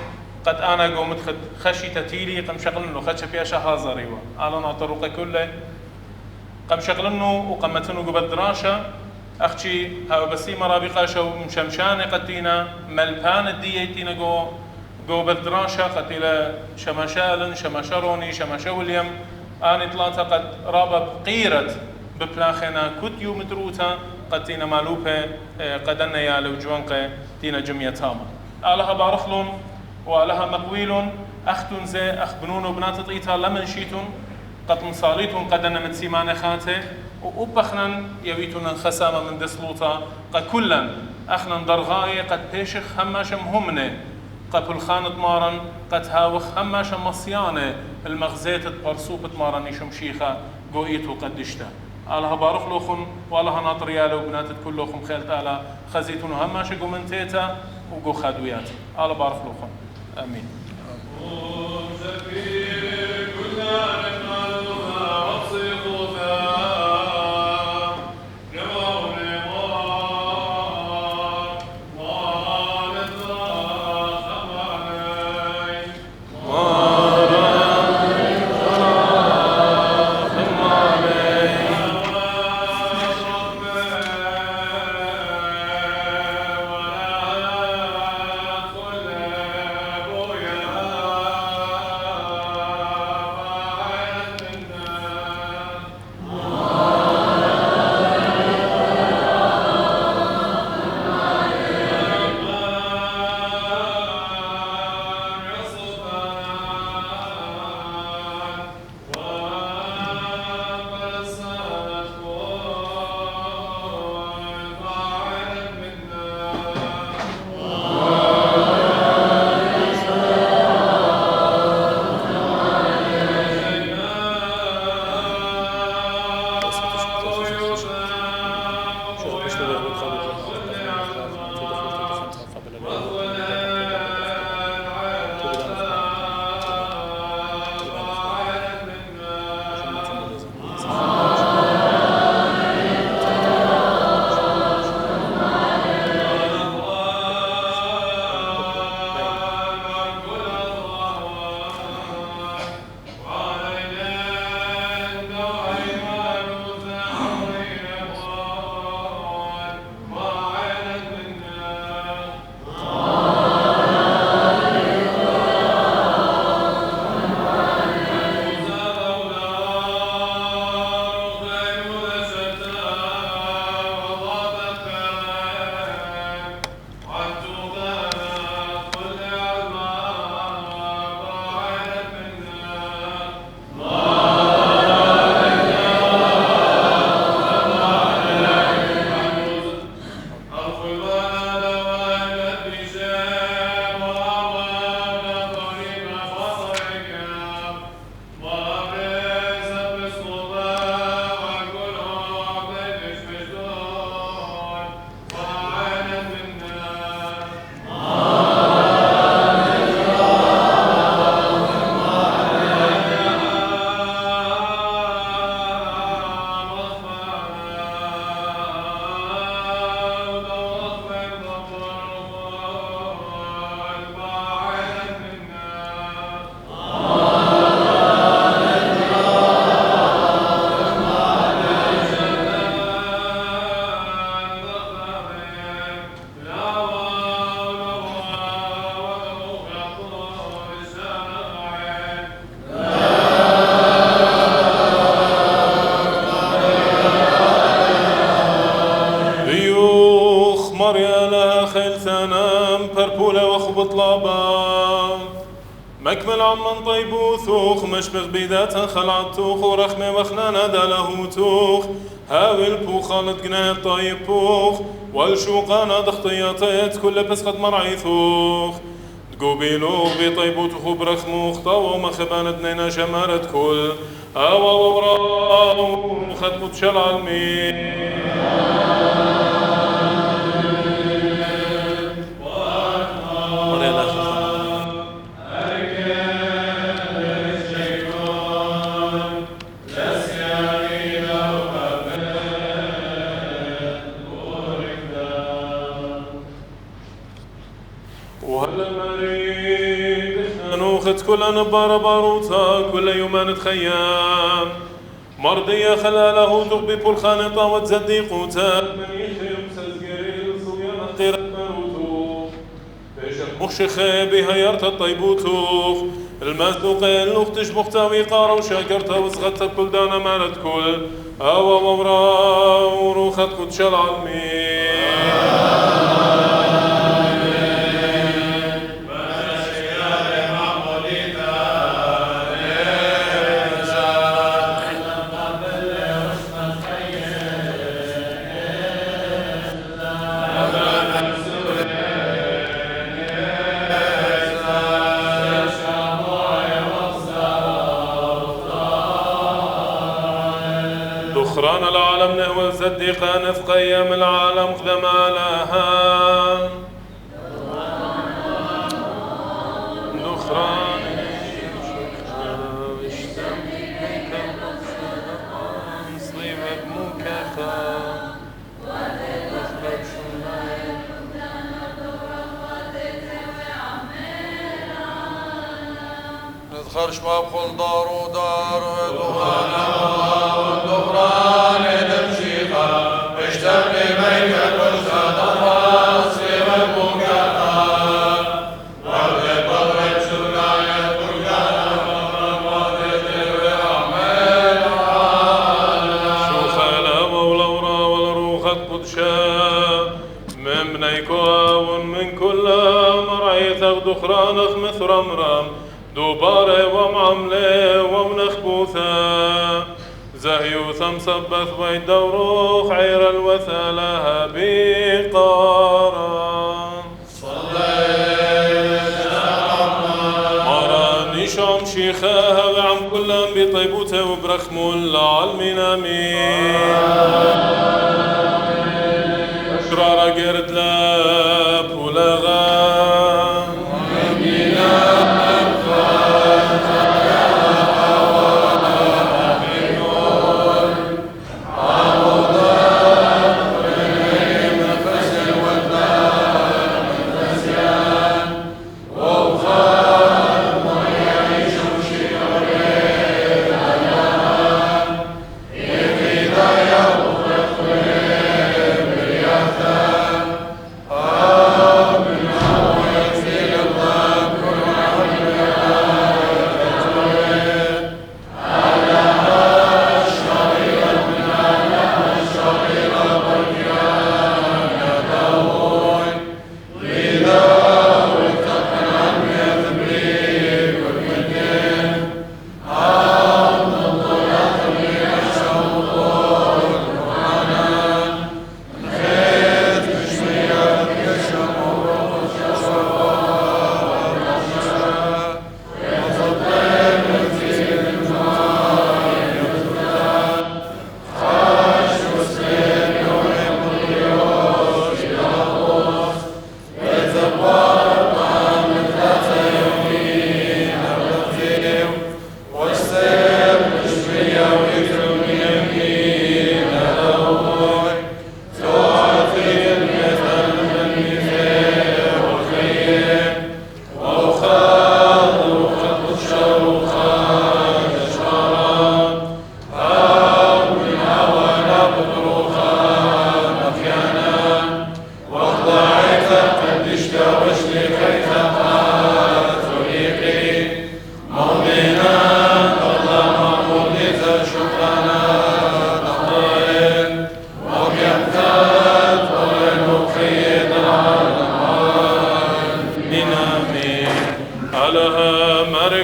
قد أنا قو مدخد خشي تتيلي قم شغلنو خدش بياشا هازاريوا آلنا طرقي كله قم شغلنو وقمتنو قو بالدراشة أختي هاو بسيمة رابقاشا ومشمشاني قدينا ملبان الديتينا قو بالدراشة قتيلة شماشالن شماشروني شماشا ويليام آني طلاتا قد رابا بقيرت ببلاخنا كت يوم دروتا قد تينا مالوبة قدنا يا لو جوانقة تينا جمية تاما آلها بارخلون وآلها مقويلون أختون زي أخبنون وبنات طيتا لمن شيتون قد مصاليتون قدنا من سيمان خاته وأبخنا يبيتون خسامة من دسلوطا قد كلا أخنا درغاية قد بيشخ هماشم همنه قبل خانة مارن قد هاوخ هماشا مصيانة المغزيت برسوبة مارن يشم شيخة قوئيتو قدشتا آلها بارخ لوخن والها ناطريالو بناتت كلوخم خيلت آلا خزيتون هماشا قومنتيتا وقو خادويات آلا بارخ لوخن آمين مريا لها خيل ثنام بربولة وخبط لابا مكمل عمن طيبوثوخ مشبغ بيداتها خلعتوخ ورخمة وخنانا داله توخ هاوي البوخالت قناه طيب بوخ والشوقانا دخطياتيت كل بسخة مرعيثوخ تقوبيلوخ بطيبوتوخ برخموخ طاو مخبانة دنينا شمارت كل أوا وراو خدبوت شلعلمين كل نبار باروتا كل يوم خيام مرضية خلاله تغبي بالخانطة وتزديقوتا من يخيم سزقريل صويا قيرت مروتو بيشك مخشخي بها يرت الطيبوتوخ المازدوقين لوختش مختاوي قارو شاكرتا وزغتا كل دانا مالت كل أوا وورا وروخت كتش العلمين دخران العالم نهوى صديقان في قيام العالم خدما لها دخران صيبك مكاخا ندخل شباب خل دار ودار والدخران تمشيخا اشتبني بيك الفرصة تفاص سيبك مكاخا وابد بضرب سلاية كلها فضرب وابد وعمل شو خالا ولورا والروخة قدشا من بنيكوا من كل مرعيثك دخرانك مثل رمرم دوباره ومعمله ومنخبوثا زهيوثا مصبث بيت دوروخ عير الوثى لها بقارا مراني شام شيخاها وعم كلهم بطيبوته وبرخمو العالمين امين اشرار قرد لاب ولغام آمين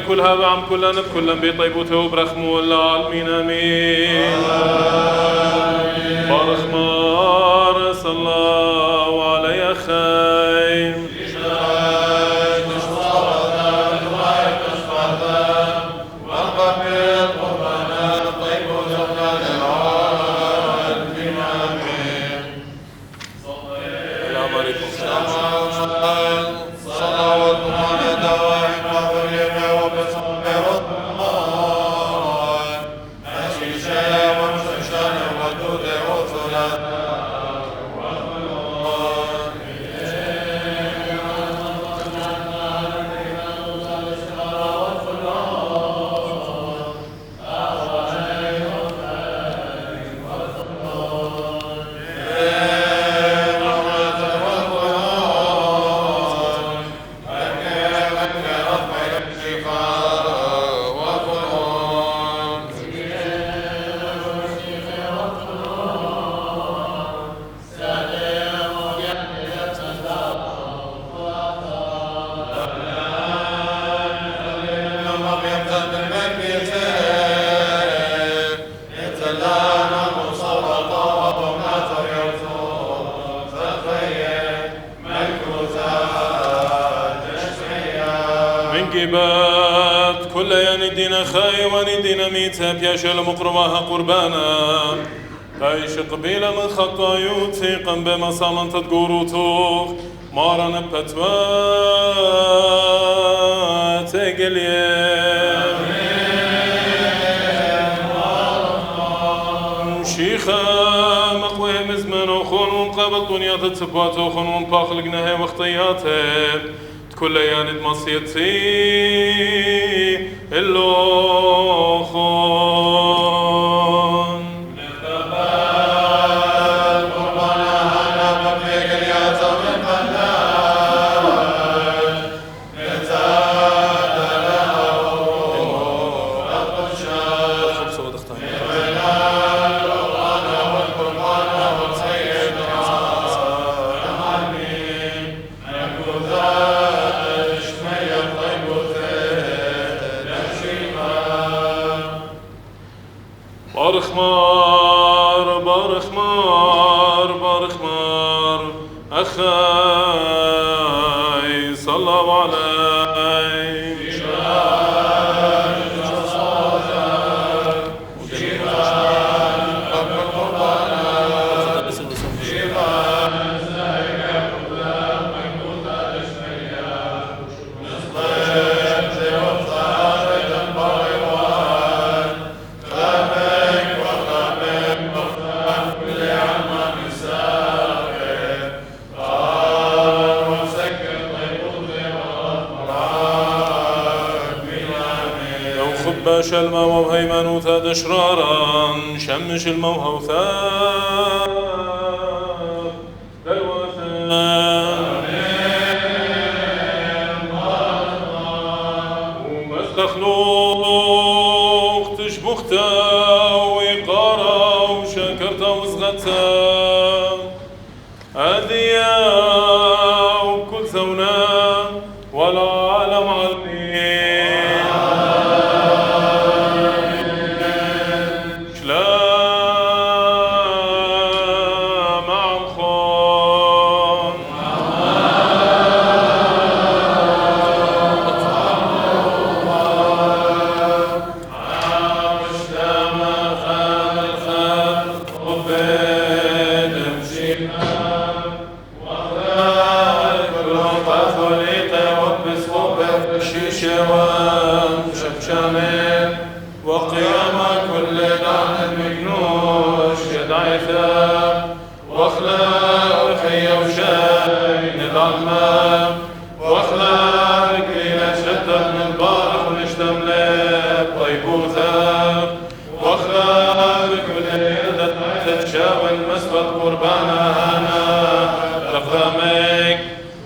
كلها بعم كلنا بكلا بطيبوته وبرخمو العالمين امين. بارخ مار صلى الله عليه خير. جبات كل يندينا خاي وندينا ميتا بياشل مقرباها قربانا بايش قبيلة من خطايوت ثيقا بمصالا تدقوروتوخ مارا نبتوات قليل شيخا مقوه مزمن وخون ونقابل دنيا تتسبات وخون ونباخلق نهي واختياته كل ياند مصيتي اللوخون نختبر قربانا هنا مبيك الياس من قلال نتاد له رب الشام خبص ودختان نغلال قربانا والقربانا والسيدنا أمامين نكوذا بارخ مار بارخ مار بارخ مار أخاي صلى الله عليه خباش الموهى وهيمنوثا دشرارا شمش الموهى وثاب للوثان ومستخلوق تشبختا ويقارا وشكرتا وزغتا أديا وكل ثونا والعالم علمي وقيامة كل دان مكنوش يدعيثا واخلاق حي وشاي نظلمة واخلاق ليلة شتت من بارخ ونشتملت طيبوثا واخلاق كل ليلة تتشاوى المسبط قربانا هنا رقدامك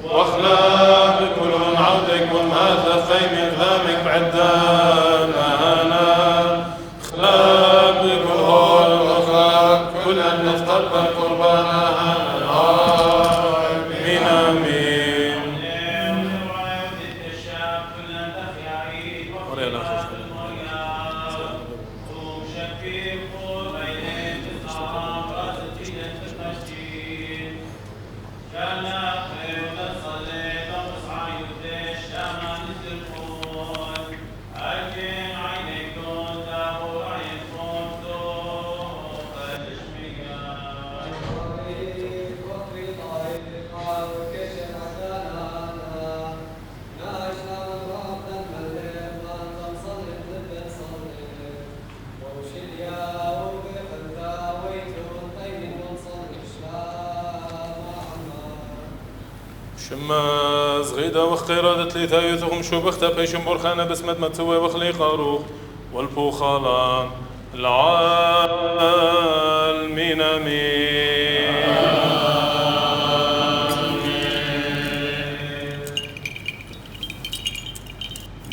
واخلاق كلهم عودك ومهاثة خيم ذامك بعدان هنا خلاق بكل هول وخلاق كل أن نتقبل قربانا هنا آمين آمين شماز غيدا وخيرادت لي ثايثهم شو بختفي شمبور خانة بسمت متسوي وخلي خاروخ والبوخالان العالمين امين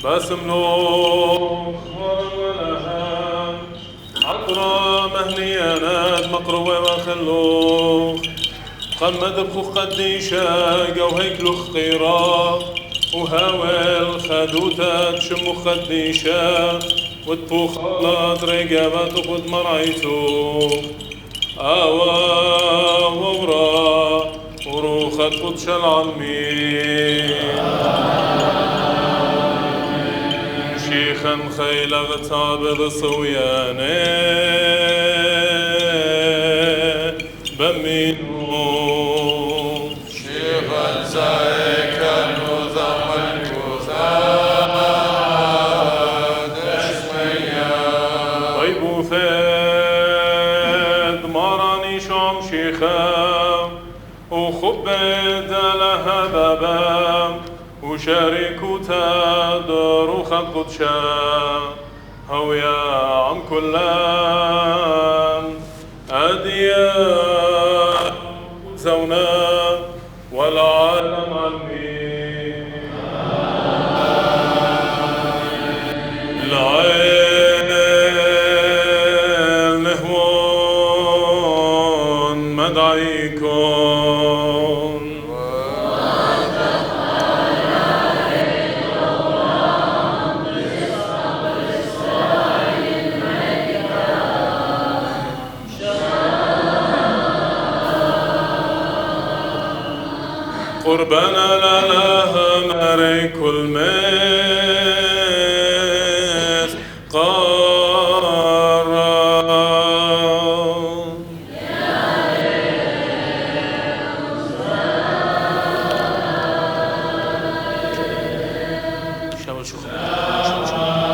باسم نوخ ولهان عطرة مهنيانات مقروة وخلوخ قمد بخوخ قديشة قوهيك لخ قيرا وهاول خدوتات شمو خديشة وتبوخلات رقابات وقد مرعيتو آوا وورا وروخت قدش العالمين شيخا خيل غتابض صوياني بمينو شيخا زايكا نظام الكوثاد اسميا طيب فاد مراني شام شيخا وخبد لها بابا وشاركوا تادر خدشا هو يا عم كلام أديا زونا والعالم عالمين العين هون مدعيكم قربنا لها ماري كل ميت قرر شاول شكرا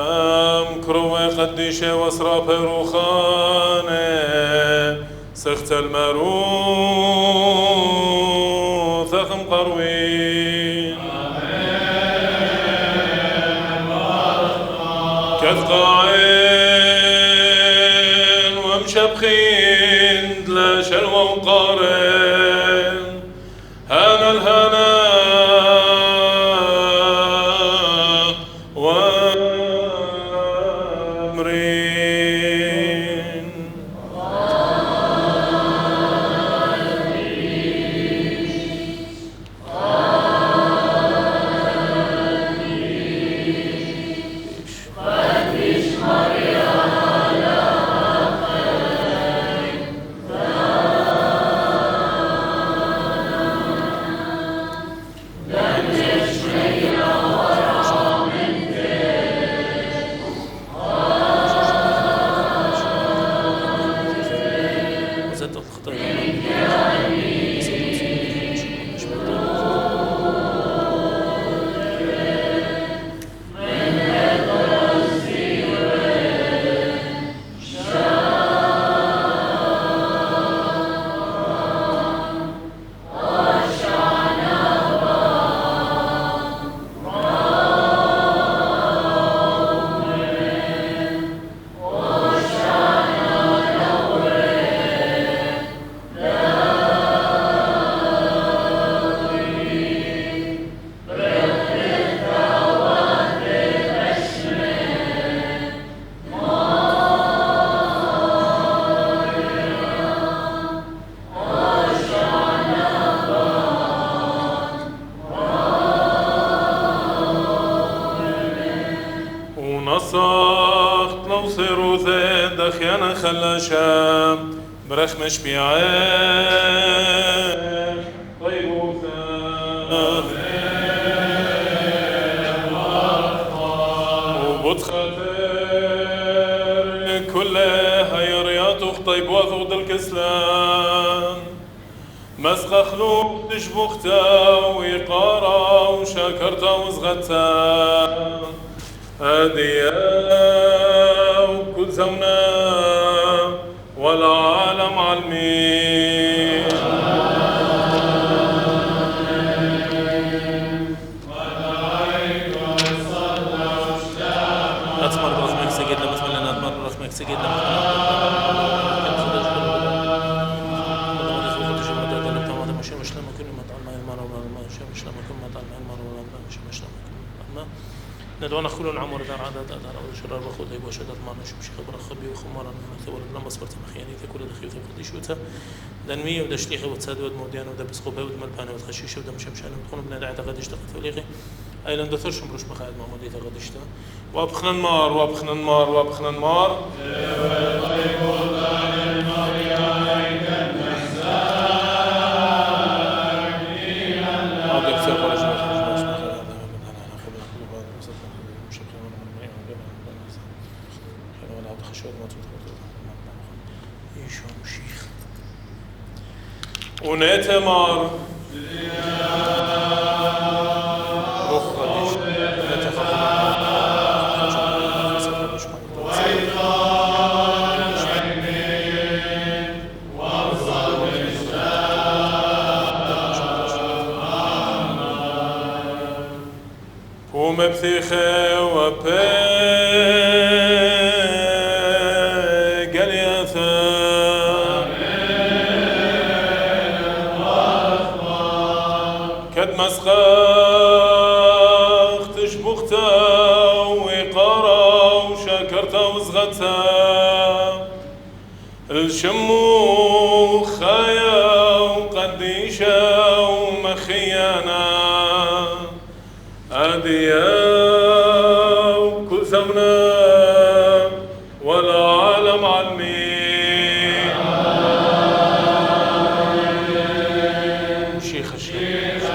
وامكروا قديش واسرا بروخانه سخت المروث ثخم قروين كثقاعين ومشبخين لا شلوى وقارن هنا الهنا Maria. بلاشا برخمش بيعين طيبوثا وبتخاطر كلها يريات طيب وثوض الكسلان مسخ خلوق تشبختا ويقارا وشاكرتا وزغتا هديا وكل زمنا والعالم علمين أتمر برحمك سجدنا مثل لنا أتمر برحمك سجدنا ندعونا خلون عمر دار عدد دار أول شرار بخود هيب وشدد ما نشوف شيخ برخبي وخمارا نثور بلما صبرت مخيانيتي كل دخيوتي قديشوتا دنمية ودشليخي وتساد ود موديان ودا بسقوبة ود ملبانة ودخشيشة ودا مشمشانة ودخون بنا داعي تغديشتا قتوليخي أيضا دثرش مروش مخايد محمودي تغديشتا وابخنا النار وابخنا النار وابخنا النار ونتمر ومبثيخه وبي مسخخ تشبختا ويقارا وشاكرتا وزغتا الشمو خايا وقديشا ومخيانا أديا وكل ثمنا والعالم علمين شيخ الشيخ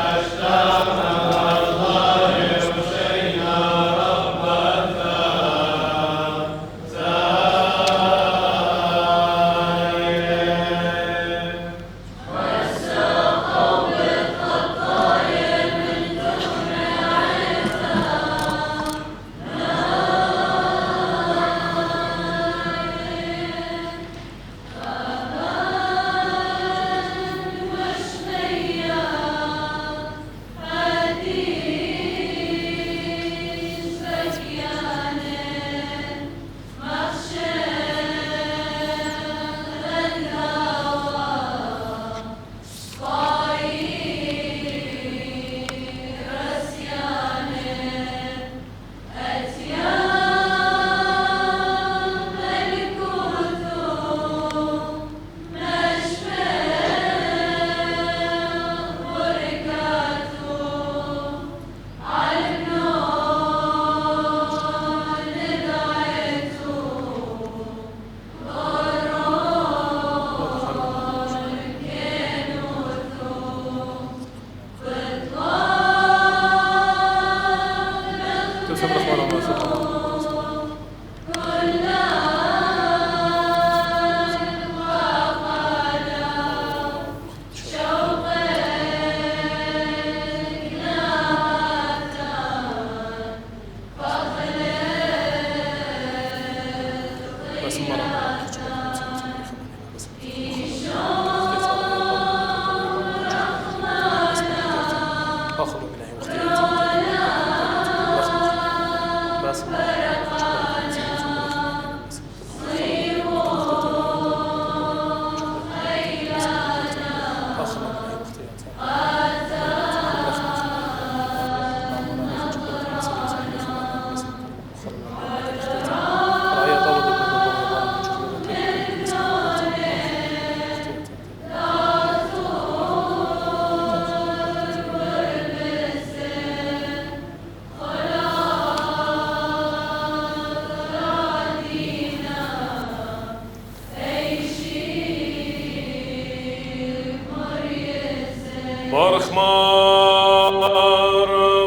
بارخمار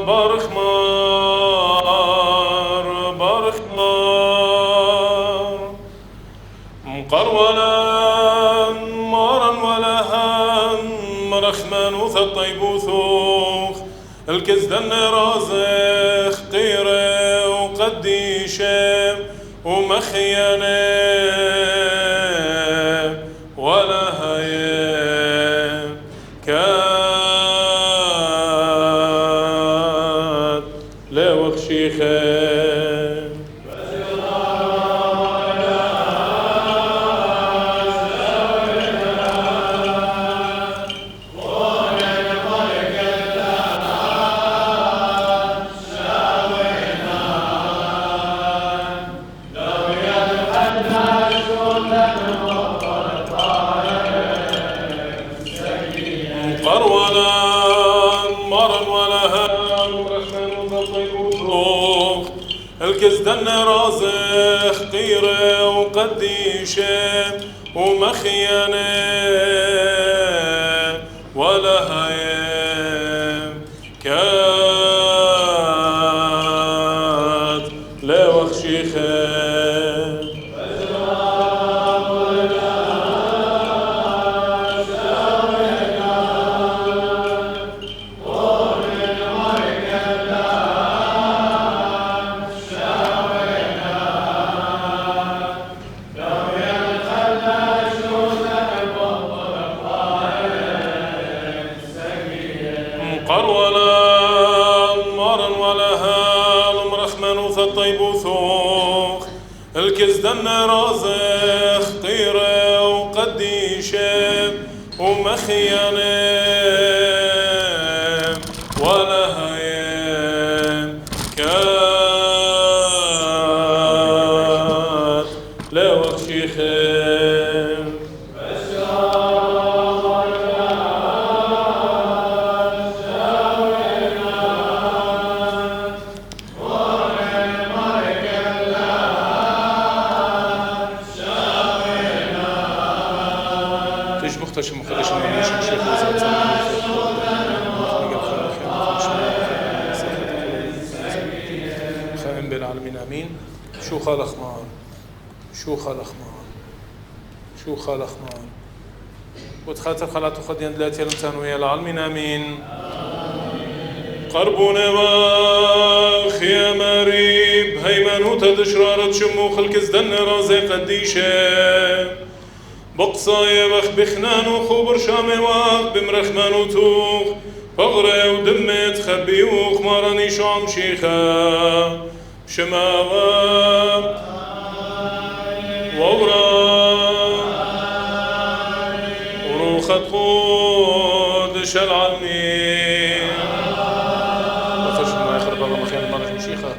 بارخمار بارخمار مقرولا مارا ولا هم مرخمانوث الطيبوثوخ الكزدن رازخ قيرة وقديشة ومخيانة ولا هيا كان لا وخشيخة الكزدن رازخ قيرة وقديشة ومخيانة ولا هيام كات لا وخشيخة الكزدن رازخ قيرة وقديشة ومخيانة ولا هيام كات لا وخشيخة شو خالق مان شو خالق مان شو خالق مان وتخاطر خلاته خدين دلاتي الانسان ويا العالمين امين قربونا باخ يا مريب هيمنوتا دشرارة شموخ الكزدن رازي قديشة بقصايا بخ بخنان وخوبر شامي واق بمرخمان وتوخ فغرة ودمت خبيوخ ماراني شام شيخة شماغة وورا وروخة قودش العالمين وفرش ما يخرب الله مخيان المالك مشيخة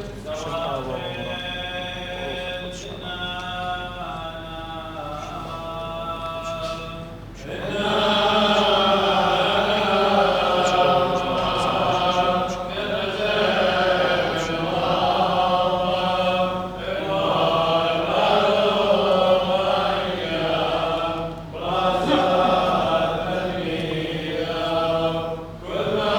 كل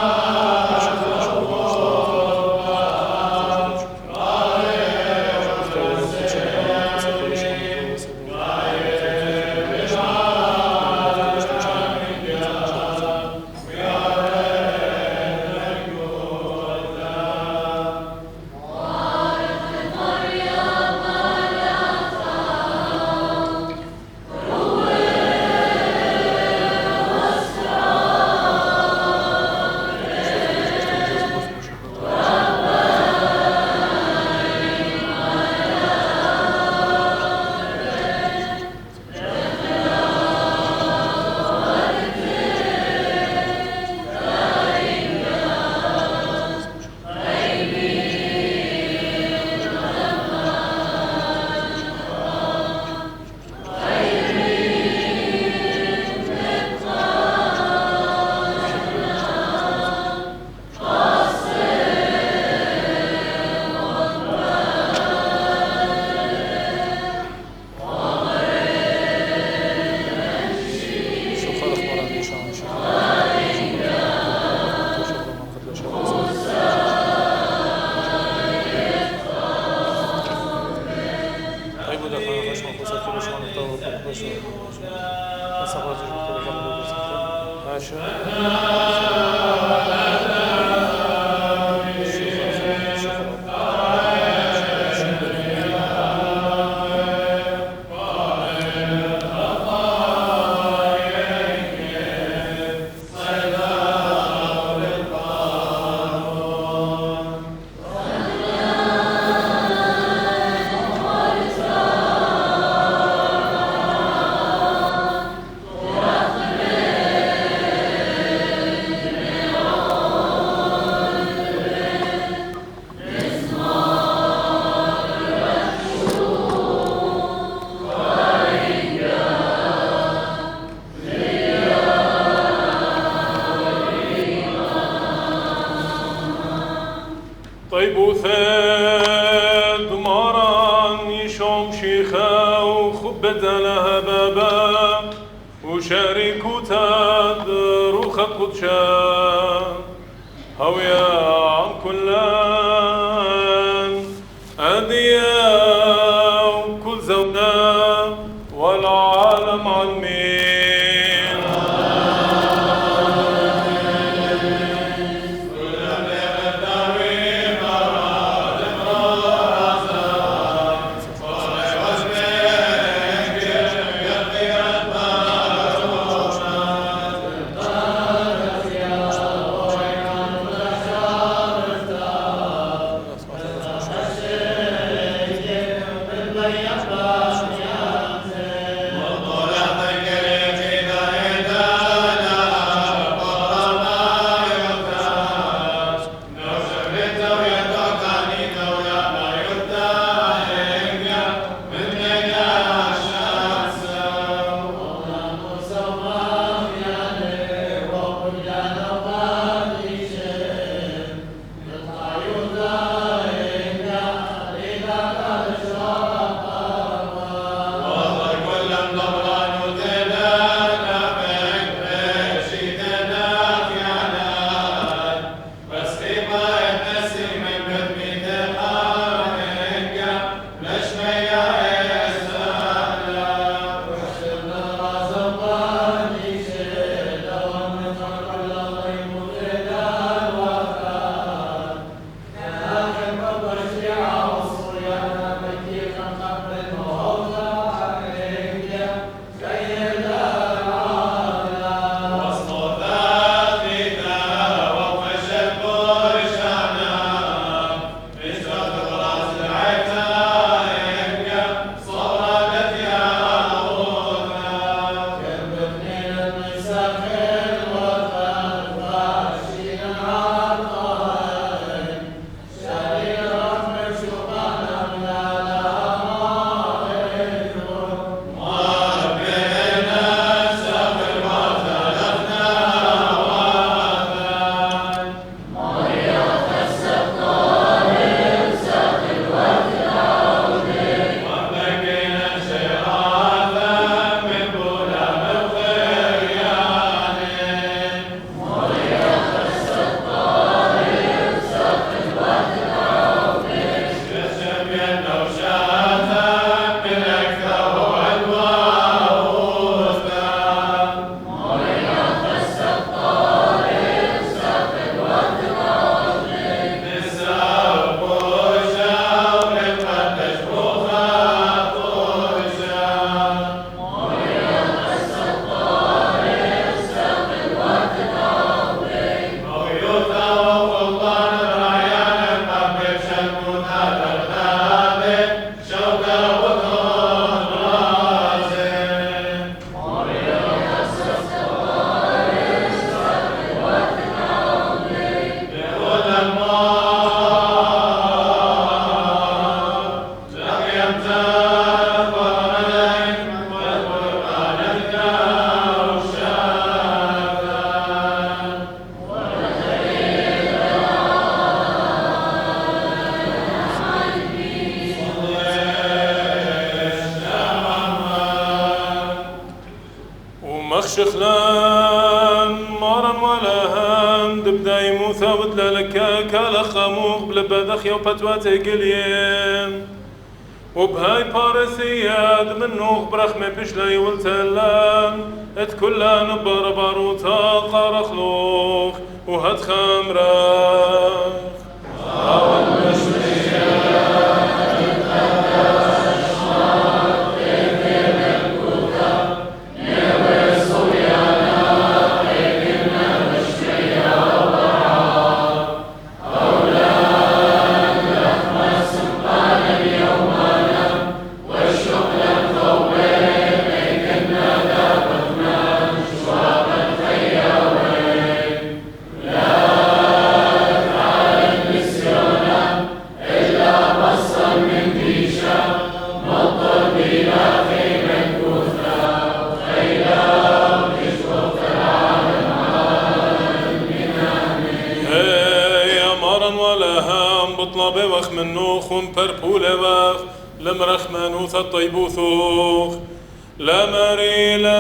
شخلان مارن ولا هند بداي مثابت لك كالخموق بلبذخ يوبتوات قليم وبهاي بارسياد من نوخ برخمة بشلي والتلام ات كلها نبر باروتا قارخلوخ وهد خمراخ بوخ من نوخ ومبربول وخ لمرخ منوث الطيبوثوخ لا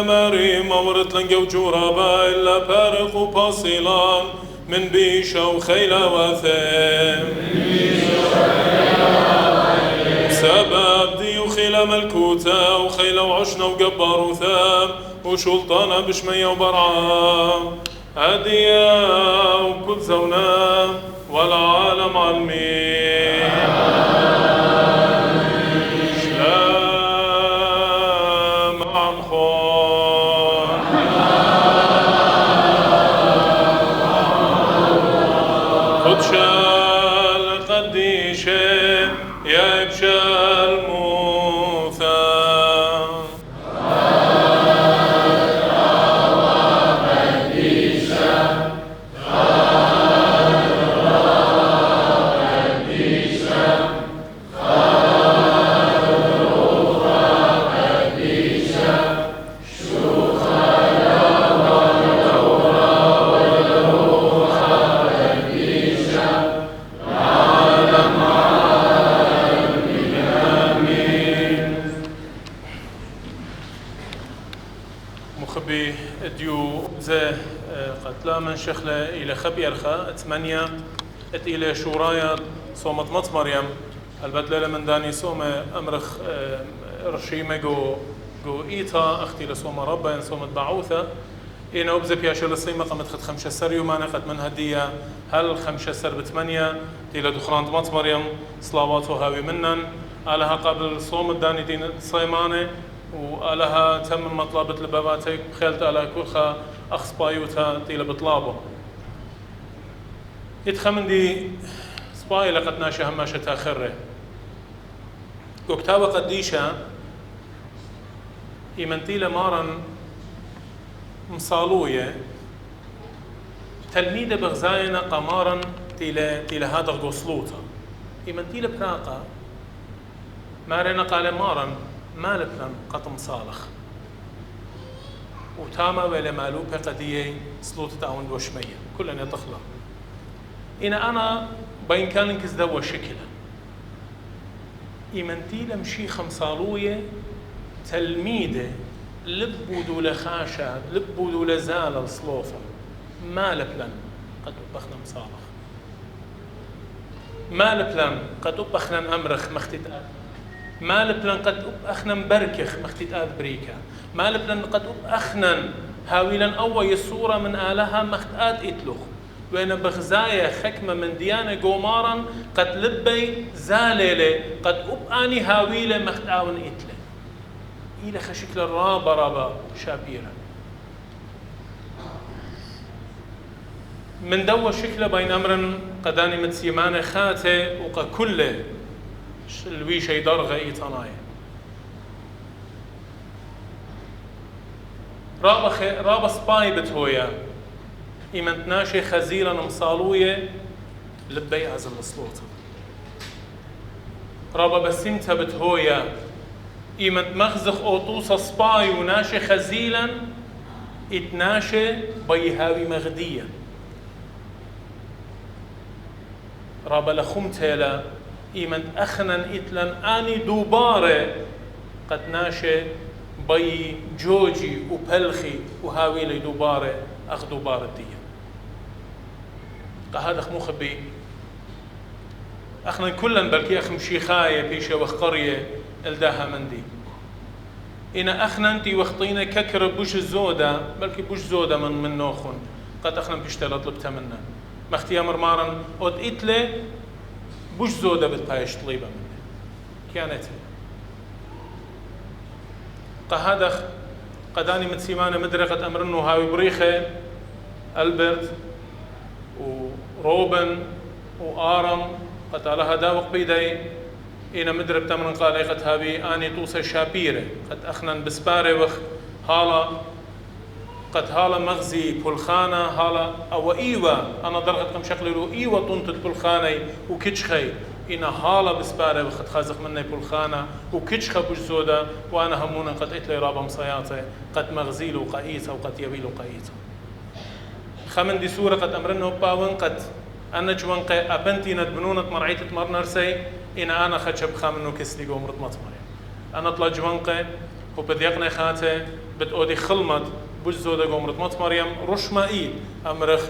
ماري مورت لنجو جورابا إلا بارق وباصيلان من بيشا وخيلا وثام سبب دي وخيلا ملكوتا وخيلا وعشنا وقبار وثام وشلطانة بشمية وبرعام هدية وكل زونا والعالم عالمين سلام عن خون خدشال قديشة يا إبشال موثى مخبي ديو زه قتلا من شخلة إلى خبي أرخا 8 إلى شورايا صومت مط مريم البدلة من داني صومة أمرخ رشيمة جو إيتا أختي لصومة ربا صومت بعوثة إنا أبزي بياشة للصيمة قمت خد 5 سر يومانا قد من هدية هل 5 سر ب8 إلى دخران مط مريم صلواته هاوي منن علىها قبل صوم الداني دين صيمانة وعلىها تم مطلبة لباباتك خيلت على كوخا أخص بايوتا تيلا بطلابه يتخمن دي سباي لقد ناشا هماشة تاخره كوكتابة قديشة إيمنتيلا مارن مصالوية تلميذة بغزاينا قمارا تيلا هذا القصلوطة إيمنتيلا براقة مارنا قال مارن ما لبلن قطم صالخ وتاما ولا مالوبة قدية سلوطة تاون دوشمية كلنا تخلق أنا بين كان انكس دوا شكله إيمنتي لمشي خمصالوية تلميذة لبو دول خاشة لبو دول زال الصلوفة ما لبلن قد أبخنا مصالخ ما لبلن قد أبخنا أمرخ مختتات ما لبلن قد أخنا مبركخ مختتات بريكا ما لبلن قد أخنا هاويلا أوي الصورة من آلها مختات إتلخ وين بغزايا حكمة من ديانة قومارا قد لبي زاليلة قد أبقاني هاويلة مختاون إتلة إلى خشكل رابا شابيرا من دوا شكله بين أمر قداني متسيمان خاته وقا كله الويشة يدرغ إيطانايا رابا سباي بتهويا إيمنت ناشي خزيلا مصالوية لبي عزم الصلوطة رابا بسيمتا بتهويا إيمنت مخزخ أوطوسا سباي وناشي خزيلا اتناشي بيهاوي مغديا رابا لخمتيلا إيمنت أخنا إتلن آني دوبارة قد ناشي بي جوجي وبلخي وهاويلي دوبارة أخ دوبارة ديا هذا مخبي أخنا كلن بلكي أخ مشيخاية بيشة وخقرية الداها مندي إنا أخننتي وخطينا ككر بوش الزودة بلكي بوش زودة من نوخن قد أخنن بيشتغل طلبتها منا مختي مرمارا قد إتلي بوش زودة بتبايش طليبة مني كانت قهادخ قداني متسيمانة مدرقة أمرنو هاوي بريخة ألبرت وروبن وآرم قد على هداوق بيدي إنا مدرب تمرن قال قد هابي آني توصى شابيرة قد أخنن بسبارة وخ هالا قد هالا مغزي بولخانة هالا أو إيوة أنا درغت كم شكل له إيوة طنطت بولخانة وكتشخي إنا هالا بسبارة وخد خازق مني بولخانة وكتشخة بوش زودة وأنا همونا قد إتلي رابا مصياطة قد مغزي له قايته وقد يبي له قايته خمن دي سورة قد أمرنه باون قد أنا جوانقي أبنتي ندبنونة مرعيتة مرنرسي أنا خدشب خامنو كسلي قومرت مطمري أنا طلع جوانقي وبديقنا خاتي بتقودي خلمت بوش زودة قومرت مطمريم رش مائي أمرخ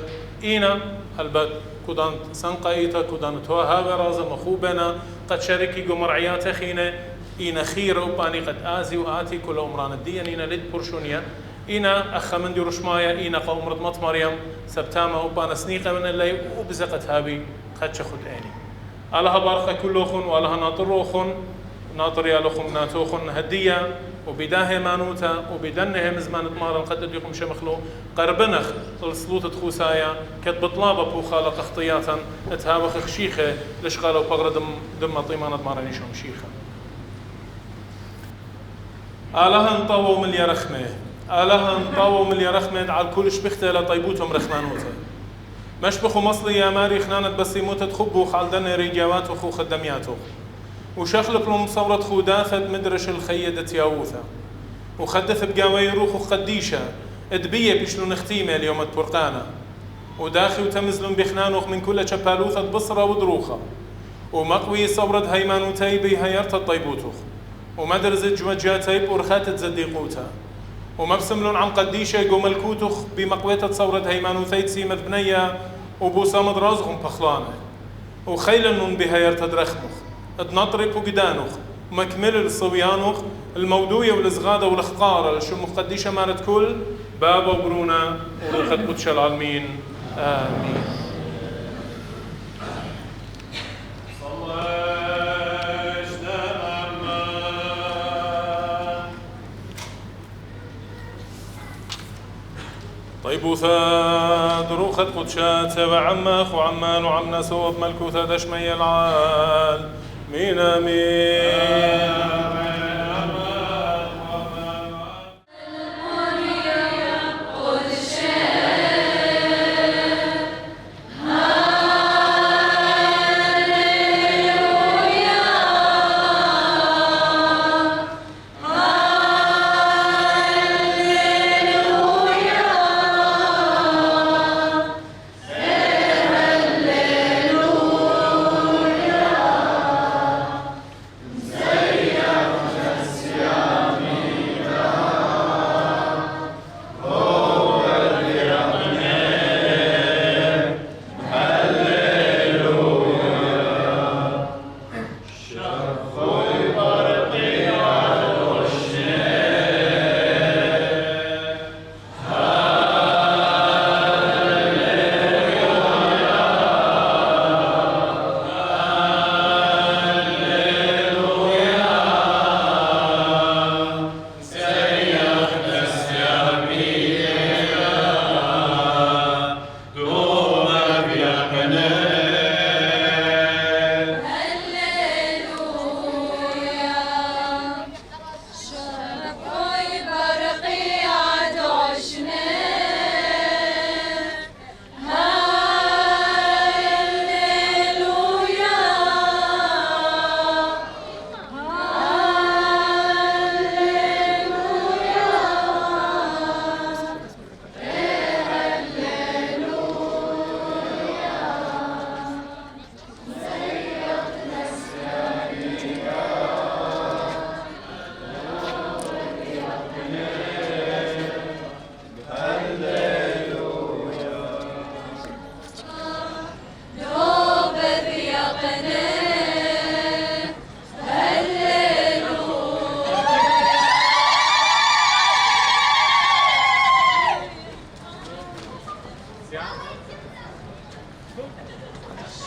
إنا هلبت كودان سنقايتا كودان توها برازة مخوبنا قد شاركي قومر عيات خينة إنا خير وباني قد آزي وآتي كل أمران الدين إنا لد برشونيا إنا أخ من دي رشمايا إنا قومرت مطمريم سبتاما وبانا سنيقة من الليل وبزقت هابي قد شخد عيني الله بارخ كلوخن والله ناطروخن ناطر يالوخن ناتوخن هدية وبداه مانوتا وبدنه مزمان تمارا قد اديكم شمخلو قربنخ السلوطة خوسايا كتب طلابة بوخالة اختياتا اتهاوخ خشيخة لشغالة وبغرة دم طيمانة تمارا نيشهم شيخة آلها انطووا من اليرخمة آلها انطووا من اليرخمة على كل شبختة لطيبوتهم رخمانوتا مشبخوا مصلي يا ماري خنانة بس يموت تخبوا خالدنا ريجاوات وخو خدمياته وشخلق لهم صورة خوداثة مدرش الخيدة ياوثة وخدث بقاوي روخ وخديشة ادبية بيشلو نختيمة اليوم البرقانة وداخي وتمزلون بخنانوخ من كل شبالوثة بصرة ودروخة ومقوي صورة هيمان تايبي هيرت الطيبوتوخ ومدرزة جمجاتيب ورخاتة زديقوتا ومبسملون عن قديشة قو ملكوتوخ بمقوية صورة هيمان تايتسي مذبنية وبوسامد رازغم بخلانة وخيلنون بهيرت درخموخ اتنطرق وقدانوخ مكمل الصويانوخ المودوية والإزغادة والإخقارة شو مقديشة مالت كل بابا وبرونا ورقة قدش العالمين آمين طيب وثاد روخة قدشات وعماخ وعمان وعمنا سوى بملكوثة دشمي العال مين آمين Yeah.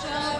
شاء